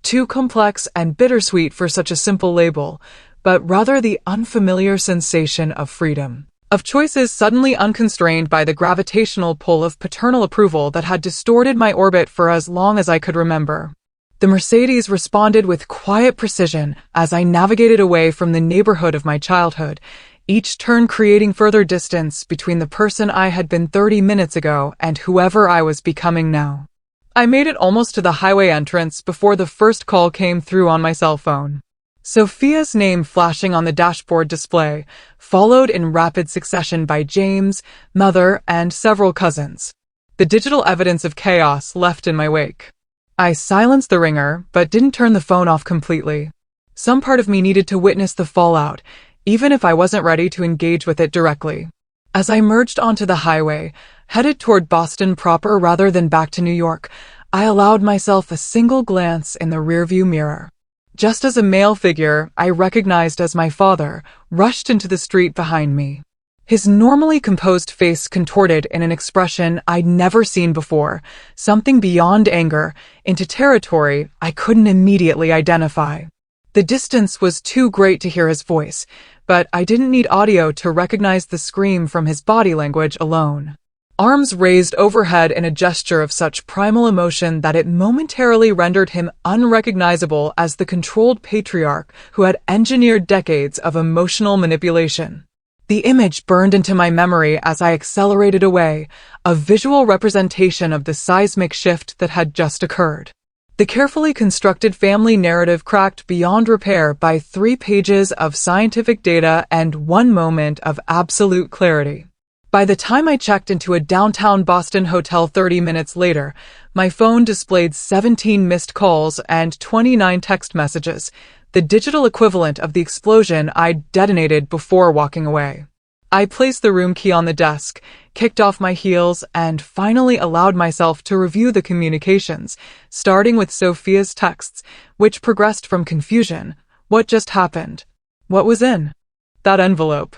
too complex and bittersweet for such a simple label, but rather the unfamiliar sensation of freedom. Of choices suddenly unconstrained by the gravitational pull of paternal approval that had distorted my orbit for as long as I could remember. The Mercedes responded with quiet precision as I navigated away from the neighborhood of my childhood, each turn creating further distance between the person I had been 30 minutes ago and whoever I was becoming now. I made it almost to the highway entrance before the first call came through on my cell phone. Sophia's name flashing on the dashboard display, followed in rapid succession by James, mother, and several cousins. The digital evidence of chaos left in my wake. I silenced the ringer, but didn't turn the phone off completely. Some part of me needed to witness the fallout, even if I wasn't ready to engage with it directly. As I merged onto the highway, headed toward Boston proper rather than back to New York, I allowed myself a single glance in the rearview mirror. Just as a male figure I recognized as my father rushed into the street behind me. His normally composed face contorted in an expression I'd never seen before, something beyond anger, into territory I couldn't immediately identify. The distance was too great to hear his voice, but I didn't need audio to recognize the scream from his body language alone. Arms raised overhead in a gesture of such primal emotion that it momentarily rendered him unrecognizable as the controlled patriarch who had engineered decades of emotional manipulation. The image burned into my memory as I accelerated away, a visual representation of the seismic shift that had just occurred. The carefully constructed family narrative cracked beyond repair by 3 pages of scientific data and 1 moment of absolute clarity. By the time I checked into a downtown Boston hotel 30 minutes later, my phone displayed 17 missed calls and 29 text messages, the digital equivalent of the explosion I'd detonated before walking away. I placed the room key on the desk, kicked off my heels, and finally allowed myself to review the communications, starting with Sophia's texts, which progressed from confusion. What just happened? What was in that envelope?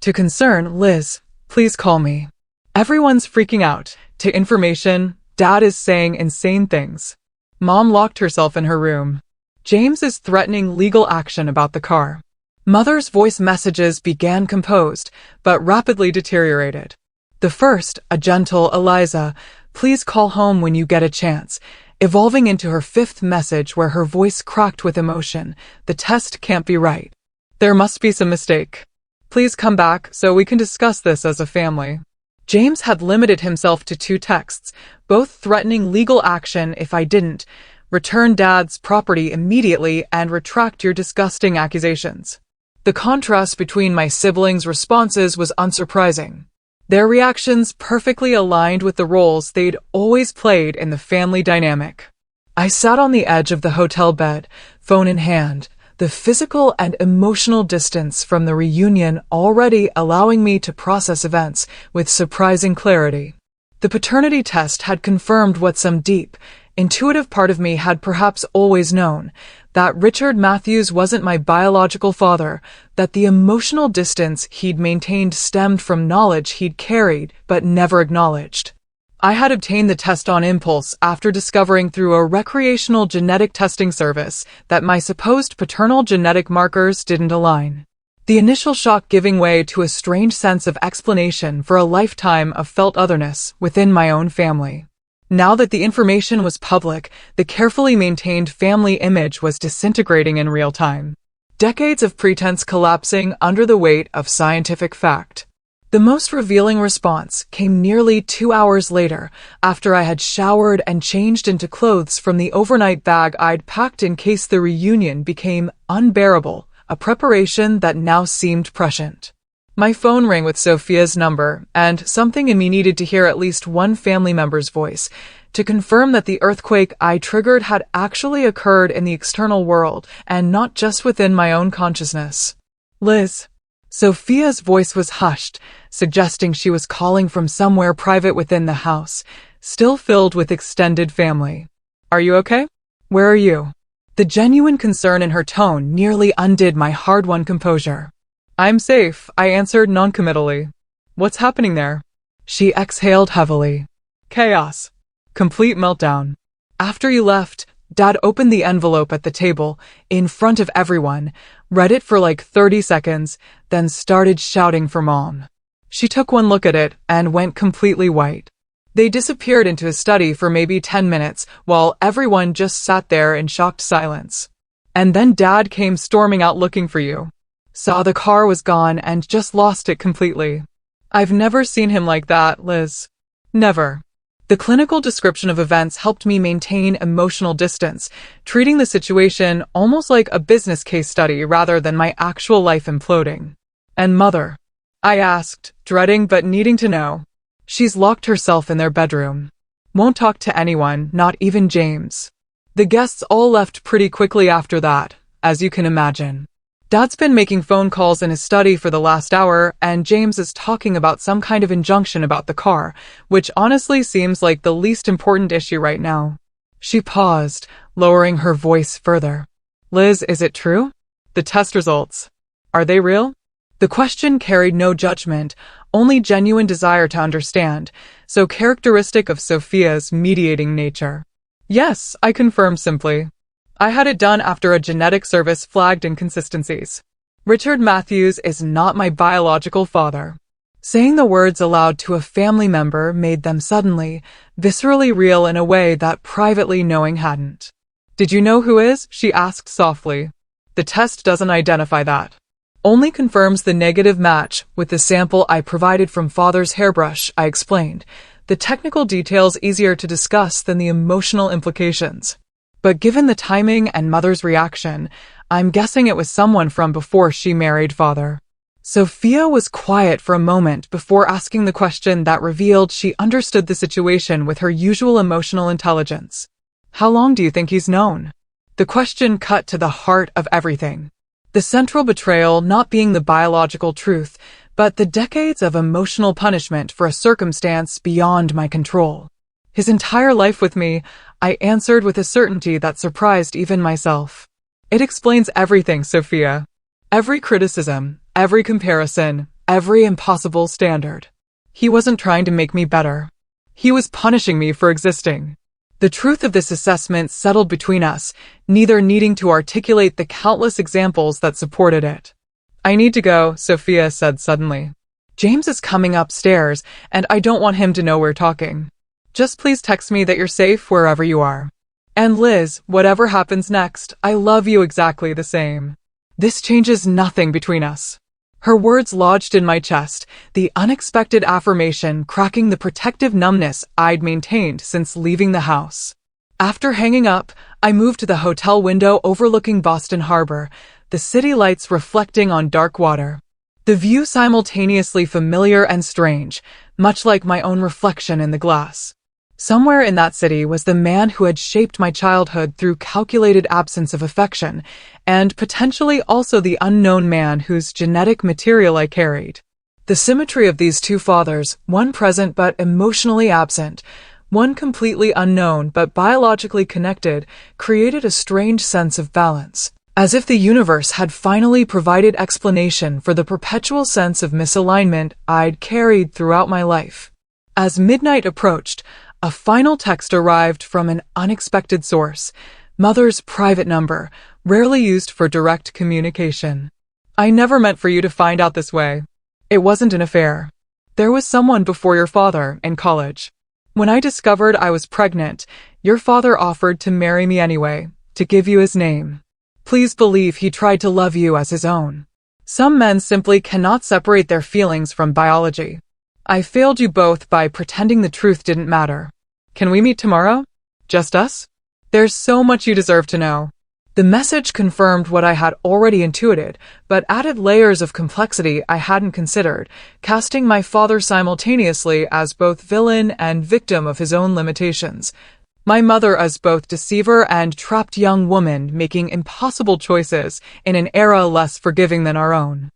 To concern, Liz. Please call me. Everyone's freaking out. To information, Dad is saying insane things. Mom locked herself in her room. James is threatening legal action about the car. Mother's voice messages began composed, but rapidly deteriorated. The first, a gentle Eliza, please call home when you get a chance, evolving into her 5th message where her voice cracked with emotion. The test can't be right. There must be some mistake. Please come back so we can discuss this as a family. James had limited himself to 2 texts, both threatening legal action if I didn't return Dad's property immediately and retract your disgusting accusations. The contrast between my siblings' responses was unsurprising. Their reactions perfectly aligned with the roles they'd always played in the family dynamic. I sat on the edge of the hotel bed, phone in hand, the physical and emotional distance from the reunion already allowing me to process events with surprising clarity. The paternity test had confirmed what some deep, intuitive part of me had perhaps always known, that Richard Matthews wasn't my biological father, that the emotional distance he'd maintained stemmed from knowledge he'd carried but never acknowledged. I had obtained the test on impulse after discovering through a recreational genetic testing service that my supposed paternal genetic markers didn't align. The initial shock giving way to a strange sense of explanation for a lifetime of felt otherness within my own family. Now that the information was public, the carefully maintained family image was disintegrating in real time. Decades of pretense collapsing under the weight of scientific fact. The most revealing response came nearly 2 hours later, after I had showered and changed into clothes from the overnight bag I'd packed in case the reunion became unbearable, a preparation that now seemed prescient. My phone rang with Sophia's number, and something in me needed to hear at least one family member's voice, to confirm that the earthquake I triggered had actually occurred in the external world, and not just within my own consciousness. Liz. Sophia's voice was hushed, suggesting she was calling from somewhere private within the house, still filled with extended family. Are you okay? Where are you? The genuine concern in her tone nearly undid my hard-won composure. I'm safe, I answered noncommittally. What's happening there? She exhaled heavily. Chaos. Complete meltdown. After you left, Dad opened the envelope at the table, in front of everyone, read it for like 30 seconds, then started shouting for Mom. She took one look at it and went completely white. They disappeared into his study for maybe 10 minutes, while everyone just sat there in shocked silence. And then Dad came storming out looking for you. Saw the car was gone and just lost it completely. I've never seen him like that, Liz. Never. The clinical description of events helped me maintain emotional distance, treating the situation almost like a business case study rather than my actual life imploding. And Mother? I asked, dreading but needing to know. She's locked herself in their bedroom. Won't talk to anyone, not even James. The guests all left pretty quickly after that, as you can imagine. Dad's been making phone calls in his study for the last hour, and James is talking about some kind of injunction about the car, which honestly seems like the least important issue right now. She paused, lowering her voice further. Liz, is it true? The test results. Are they real? The question carried no judgment, only genuine desire to understand, so characteristic of Sophia's mediating nature. Yes, I confirmed simply. I had it done after a genetic service flagged inconsistencies. Richard Matthews is not my biological father. Saying the words aloud to a family member made them suddenly, viscerally real in a way that privately knowing hadn't. Did you know who is? She asked softly. The test doesn't identify that. Only confirms the negative match with the sample I provided from Father's hairbrush, I explained. The technical details easier to discuss than the emotional implications. But given the timing and Mother's reaction, I'm guessing it was someone from before she married Father. Sophia was quiet for a moment before asking the question that revealed she understood the situation with her usual emotional intelligence. How long do you think he's known? The question cut to the heart of everything. The central betrayal not being the biological truth, but the decades of emotional punishment for a circumstance beyond my control. His entire life with me, I answered with a certainty that surprised even myself. It explains everything, Sophia. Every criticism, every comparison, every impossible standard. He wasn't trying to make me better. He was punishing me for existing. The truth of this assessment settled between us, neither needing to articulate the countless examples that supported it. I need to go, Sophia said suddenly. James is coming upstairs, and I don't want him to know we're talking. Just please text me that you're safe wherever you are. And Liz, whatever happens next, I love you exactly the same. This changes nothing between us. Her words lodged in my chest, the unexpected affirmation cracking the protective numbness I'd maintained since leaving the house. After hanging up, I moved to the hotel window overlooking Boston Harbor, the city lights reflecting on dark water. The view simultaneously familiar and strange, much like my own reflection in the glass. Somewhere in that city was the man who had shaped my childhood through calculated absence of affection, and potentially also the unknown man whose genetic material I carried. The symmetry of these two fathers, one present but emotionally absent, one completely unknown but biologically connected, created a strange sense of balance, as if the universe had finally provided explanation for the perpetual sense of misalignment I'd carried throughout my life. As midnight approached, a final text arrived from an unexpected source, Mother's private number, rarely used for direct communication. I never meant for you to find out this way. It wasn't an affair. There was someone before your father in college. When I discovered I was pregnant, your father offered to marry me anyway, to give you his name. Please believe he tried to love you as his own. Some men simply cannot separate their feelings from biology. I failed you both by pretending the truth didn't matter. Can we meet tomorrow? Just us? There's so much you deserve to know. The message confirmed what I had already intuited, but added layers of complexity I hadn't considered, casting my father simultaneously as both villain and victim of his own limitations. My mother as both deceiver and trapped young woman making impossible choices in an era less forgiving than our own.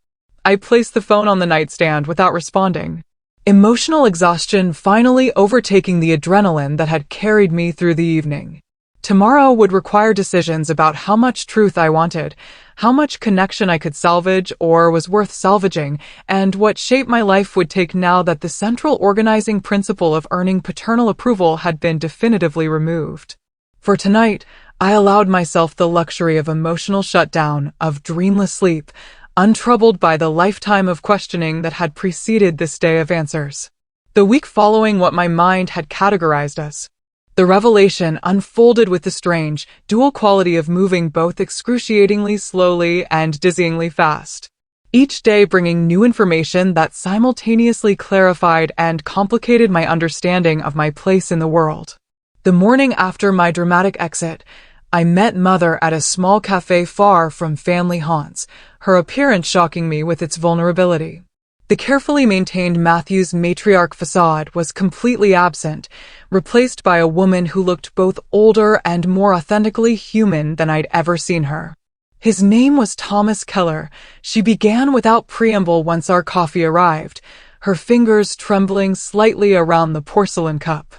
I placed the phone on the nightstand without responding. Emotional exhaustion finally overtaking the adrenaline that had carried me through the evening. Tomorrow would require decisions about how much truth I wanted, how much connection I could salvage or was worth salvaging, and what shape my life would take now that the central organizing principle of earning paternal approval had been definitively removed. For tonight, I allowed myself the luxury of emotional shutdown, of dreamless sleep, untroubled by the lifetime of questioning that had preceded this day of answers. The week following what my mind had categorized as the revelation unfolded with the strange, dual quality of moving both excruciatingly slowly and dizzyingly fast. Each day bringing new information that simultaneously clarified and complicated my understanding of my place in the world. The morning after my dramatic exit, I met Mother at a small cafe far from family haunts, her appearance shocking me with its vulnerability. The carefully maintained Matthews matriarch facade was completely absent, replaced by a woman who looked both older and more authentically human than I'd ever seen her. His name was Thomas Keller. She began without preamble once our coffee arrived, her fingers trembling slightly around the porcelain cup.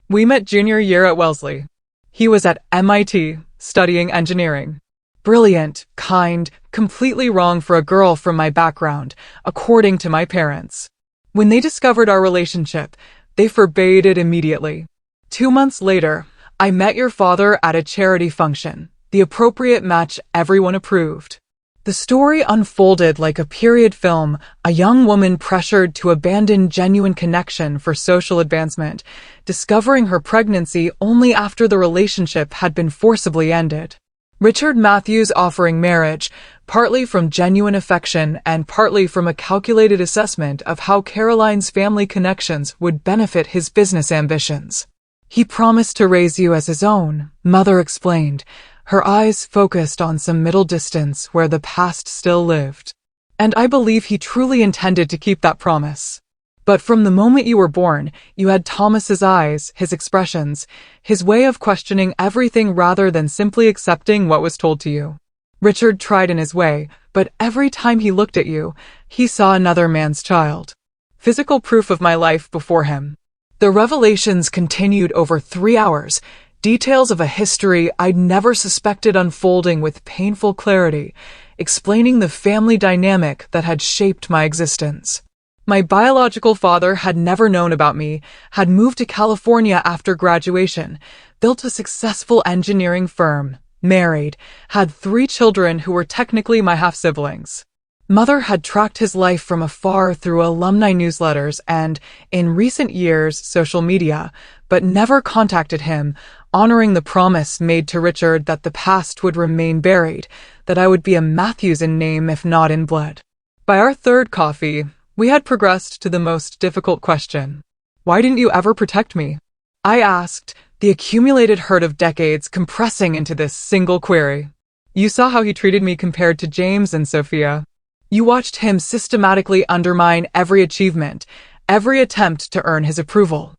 We met junior year at Wellesley. He was at MIT, studying engineering. Brilliant, kind, completely wrong for a girl from my background, according to my parents. When they discovered our relationship, they forbade it immediately. 2 months later, I met your father at a charity function, the appropriate match everyone approved. The story unfolded like a period film, a young woman pressured to abandon genuine connection for social advancement, discovering her pregnancy only after the relationship had been forcibly ended. Richard Matthews offering marriage, partly from genuine affection and partly from a calculated assessment of how Caroline's family connections would benefit his business ambitions. He promised to raise you as his own, Mother explained, her eyes focused on some middle distance where the past still lived. And I believe he truly intended to keep that promise. But from the moment you were born, you had Thomas's eyes, his expressions, his way of questioning everything rather than simply accepting what was told to you. Richard tried in his way, but every time he looked at you, he saw another man's child. Physical proof of my life before him. The revelations continued over 3 hours, details of a history I'd never suspected unfolding with painful clarity, explaining the family dynamic that had shaped my existence. My biological father had never known about me, had moved to California after graduation, built a successful engineering firm, married, had 3 children who were technically my half-siblings. Mother had tracked his life from afar through alumni newsletters and, in recent years, social media, but never contacted him, honoring the promise made to Richard that the past would remain buried, that I would be a Matthews in name if not in blood. By our 3rd coffee, we had progressed to the most difficult question. Why didn't you ever protect me? I asked, the accumulated hurt of decades compressing into this single query. You saw how he treated me compared to James and Sophia. You watched him systematically undermine every achievement, every attempt to earn his approval.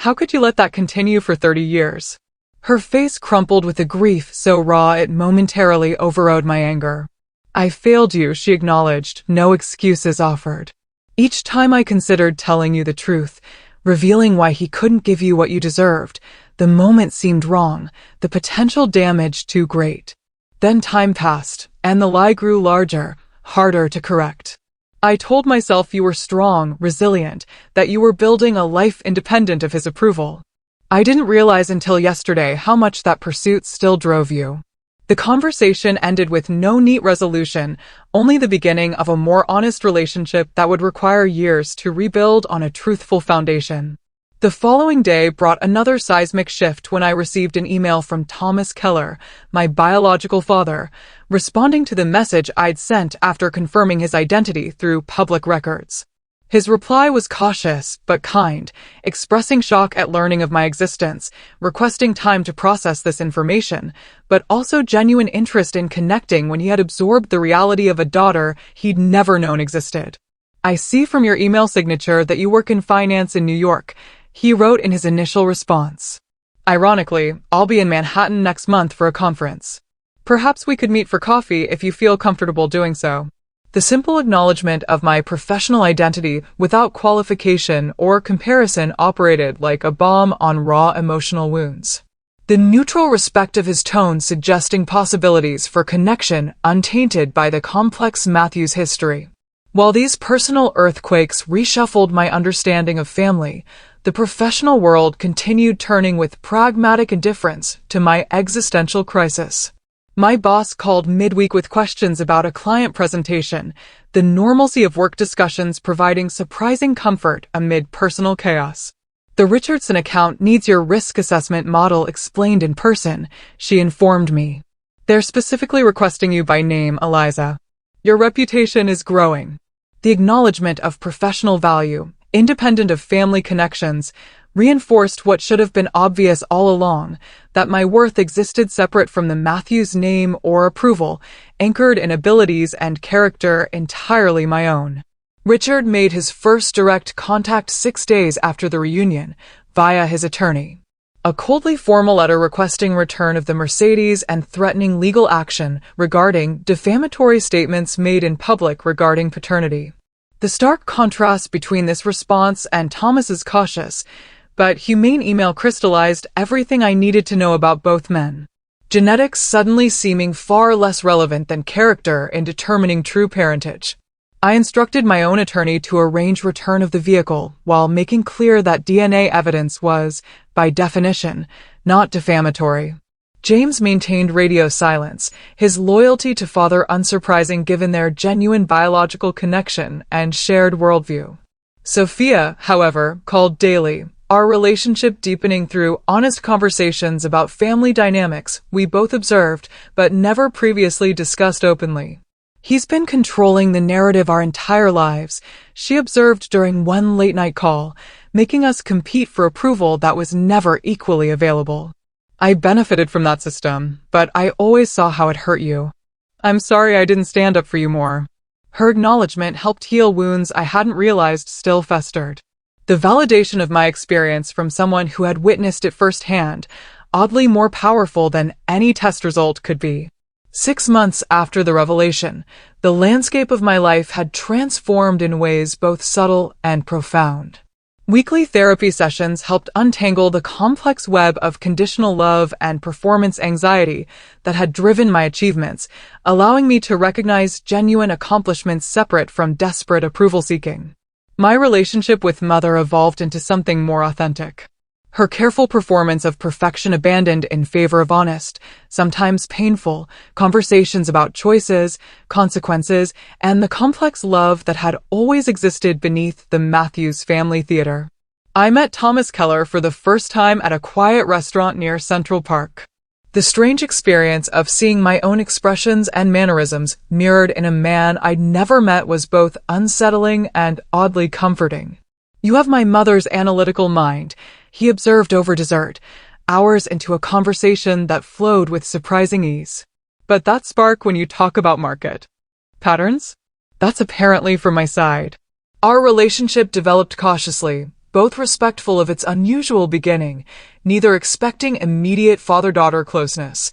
How could you let that continue for 30 years? Her face crumpled with a grief so raw it momentarily overrode my anger. I failed you, she acknowledged, no excuses offered. Each time I considered telling you the truth, revealing why he couldn't give you what you deserved, the moment seemed wrong, the potential damage too great. Then time passed, and the lie grew larger, harder to correct. I told myself you were strong, resilient, that you were building a life independent of his approval. I didn't realize until yesterday how much that pursuit still drove you. The conversation ended with no neat resolution, only the beginning of a more honest relationship that would require years to rebuild on a truthful foundation. The following day brought another seismic shift when I received an email from Thomas Keller, my biological father, responding to the message I'd sent after confirming his identity through public records. His reply was cautious but kind, expressing shock at learning of my existence, requesting time to process this information, but also genuine interest in connecting when he had absorbed the reality of a daughter he'd never known existed. I see from your email signature that you work in finance in New York, he wrote in his initial response. Ironically, I'll be in Manhattan next month for a conference. Perhaps we could meet for coffee if you feel comfortable doing so. The simple acknowledgement of my professional identity without qualification or comparison operated like a balm on raw emotional wounds. the neutral respect of his tone suggesting possibilities for connection untainted by the complex Matthews history. While these personal earthquakes reshuffled my understanding of family, the professional world continued turning with pragmatic indifference to my existential crisis. My boss called midweek with questions about a client presentation, the normalcy of work discussions providing surprising comfort amid personal chaos. The Richardson account needs your risk assessment model explained in person, she informed me. They're specifically requesting you by name, Eliza. Your reputation is growing. The acknowledgement of professional value, independent of family connections, reinforced what should have been obvious all along, that my worth existed separate from the Matthews name or approval, anchored in abilities and character entirely my own. Richard made his first direct contact 6 days after the reunion, via his attorney. A coldly formal letter requesting return of the Mercedes and threatening legal action regarding defamatory statements made in public regarding paternity. The stark contrast between this response and Thomas's cautious, but humane email crystallized everything I needed to know about both men. Genetics suddenly seeming far less relevant than character in determining true parentage. I instructed my own attorney to arrange return of the vehicle while making clear that DNA evidence was, by definition, not defamatory. James maintained radio silence, his loyalty to father unsurprising given their genuine biological connection and shared worldview. Sophia, however, called daily, our relationship deepening through honest conversations about family dynamics we both observed but never previously discussed openly. He's been controlling the narrative our entire lives, she observed during one late-night call, making us compete for approval that was never equally available. I benefited from that system, but I always saw how it hurt you. I'm sorry I didn't stand up for you more. Her acknowledgement helped heal wounds I hadn't realized still festered. The validation of my experience from someone who had witnessed it firsthand, oddly more powerful than any test result could be. 6 months after the revelation, the landscape of my life had transformed in ways both subtle and profound. Weekly therapy sessions helped untangle the complex web of conditional love and performance anxiety that had driven my achievements, allowing me to recognize genuine accomplishments separate from desperate approval seeking. My relationship with Mother evolved into something more authentic. Her careful performance of perfection abandoned in favor of honest, sometimes painful, conversations about choices, consequences, and the complex love that had always existed beneath the Matthews family theater. I met Thomas Keller for the first time at a quiet restaurant near Central Park. The strange experience of seeing my own expressions and mannerisms mirrored in a man I'd never met was both unsettling and oddly comforting. You have my mother's analytical mind, he observed over dessert, hours into a conversation that flowed with surprising ease. But that spark when you talk about market patterns? That's apparently from my side. Our relationship developed cautiously, both respectful of its unusual beginning, neither expecting immediate father-daughter closeness,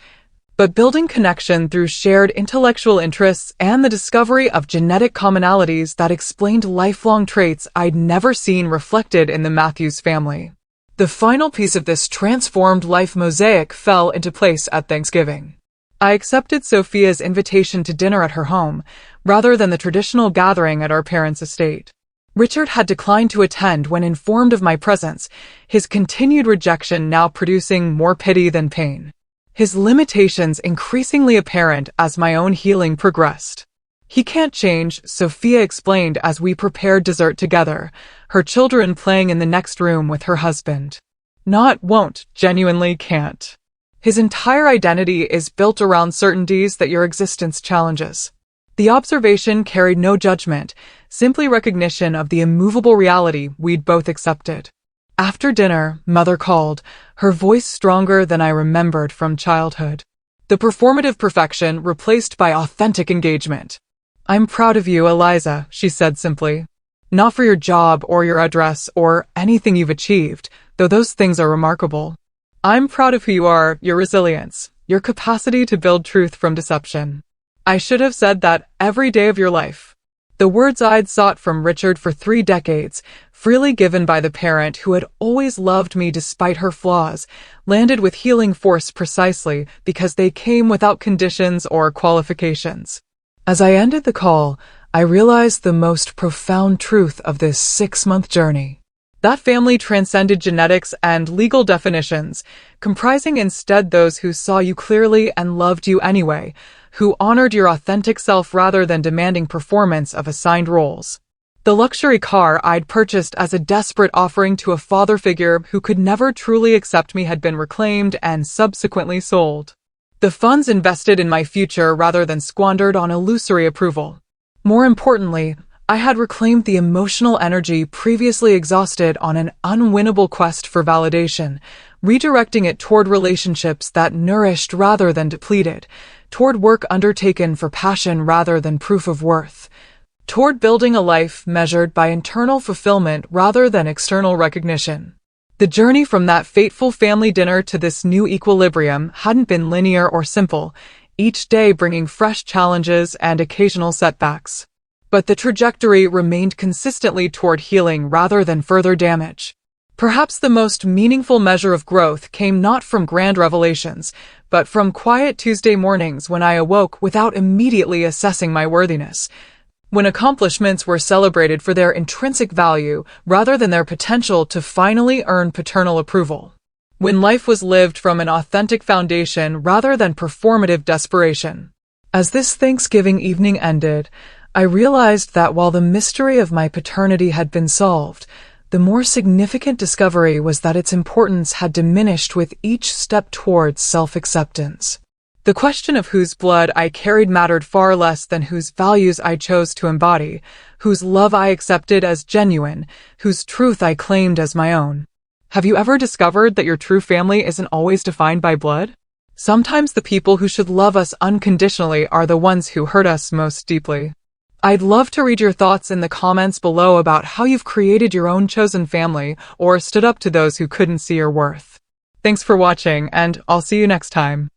but building connection through shared intellectual interests and the discovery of genetic commonalities that explained lifelong traits I'd never seen reflected in the Matthews family. The final piece of this transformed life mosaic fell into place at Thanksgiving. I accepted Sophia's invitation to dinner at her home, rather than the traditional gathering at our parents' estate. Richard had declined to attend when informed of my presence, his continued rejection now producing more pity than pain. His limitations increasingly apparent as my own healing progressed. He can't change, Sophia explained as we prepared dessert together, her children playing in the next room with her husband. Not won't, genuinely can't. His entire identity is built around certainties that your existence challenges. The observation carried no judgment, simply recognition of the immovable reality we'd both accepted. After dinner, Mother called, her voice stronger than I remembered from childhood. The performative perfection replaced by authentic engagement. I'm proud of you, Eliza, she said simply. Not for your job or your address or anything you've achieved, though those things are remarkable. I'm proud of who you are, your resilience, your capacity to build truth from deception. I should have said that every day of your life. The words I'd sought from Richard for 3 decades freely given by the parent who had always loved me despite her flaws, landed with healing force precisely because they came without conditions or qualifications. As I ended the call, I realized the most profound truth of this 6-month journey. That family transcended genetics and legal definitions, comprising instead those who saw you clearly and loved you anyway, who honored your authentic self rather than demanding performance of assigned roles. The luxury car I'd purchased as a desperate offering to a father figure who could never truly accept me had been reclaimed and subsequently sold. The funds invested in my future rather than squandered on illusory approval. More importantly, I had reclaimed the emotional energy previously exhausted on an unwinnable quest for validation, redirecting it toward relationships that nourished rather than depleted, toward work undertaken for passion rather than proof of worth, toward building a life measured by internal fulfillment rather than external recognition. The journey from that fateful family dinner to this new equilibrium hadn't been linear or simple, each day bringing fresh challenges and occasional setbacks. But the trajectory remained consistently toward healing rather than further damage. Perhaps the most meaningful measure of growth came not from grand revelations, but from quiet Tuesday mornings when I awoke without immediately assessing my worthiness, when accomplishments were celebrated for their intrinsic value rather than their potential to finally earn paternal approval, when life was lived from an authentic foundation rather than performative desperation. As this Thanksgiving evening ended, I realized that while the mystery of my paternity had been solved, the more significant discovery was that its importance had diminished with each step towards self-acceptance. The question of whose blood I carried mattered far less than whose values I chose to embody, whose love I accepted as genuine, whose truth I claimed as my own. Have you ever discovered that your true family isn't always defined by blood? Sometimes the people who should love us unconditionally are the ones who hurt us most deeply. I'd love to read your thoughts in the comments below about how you've created your own chosen family or stood up to those who couldn't see your worth. Thanks for watching, and I'll see you next time.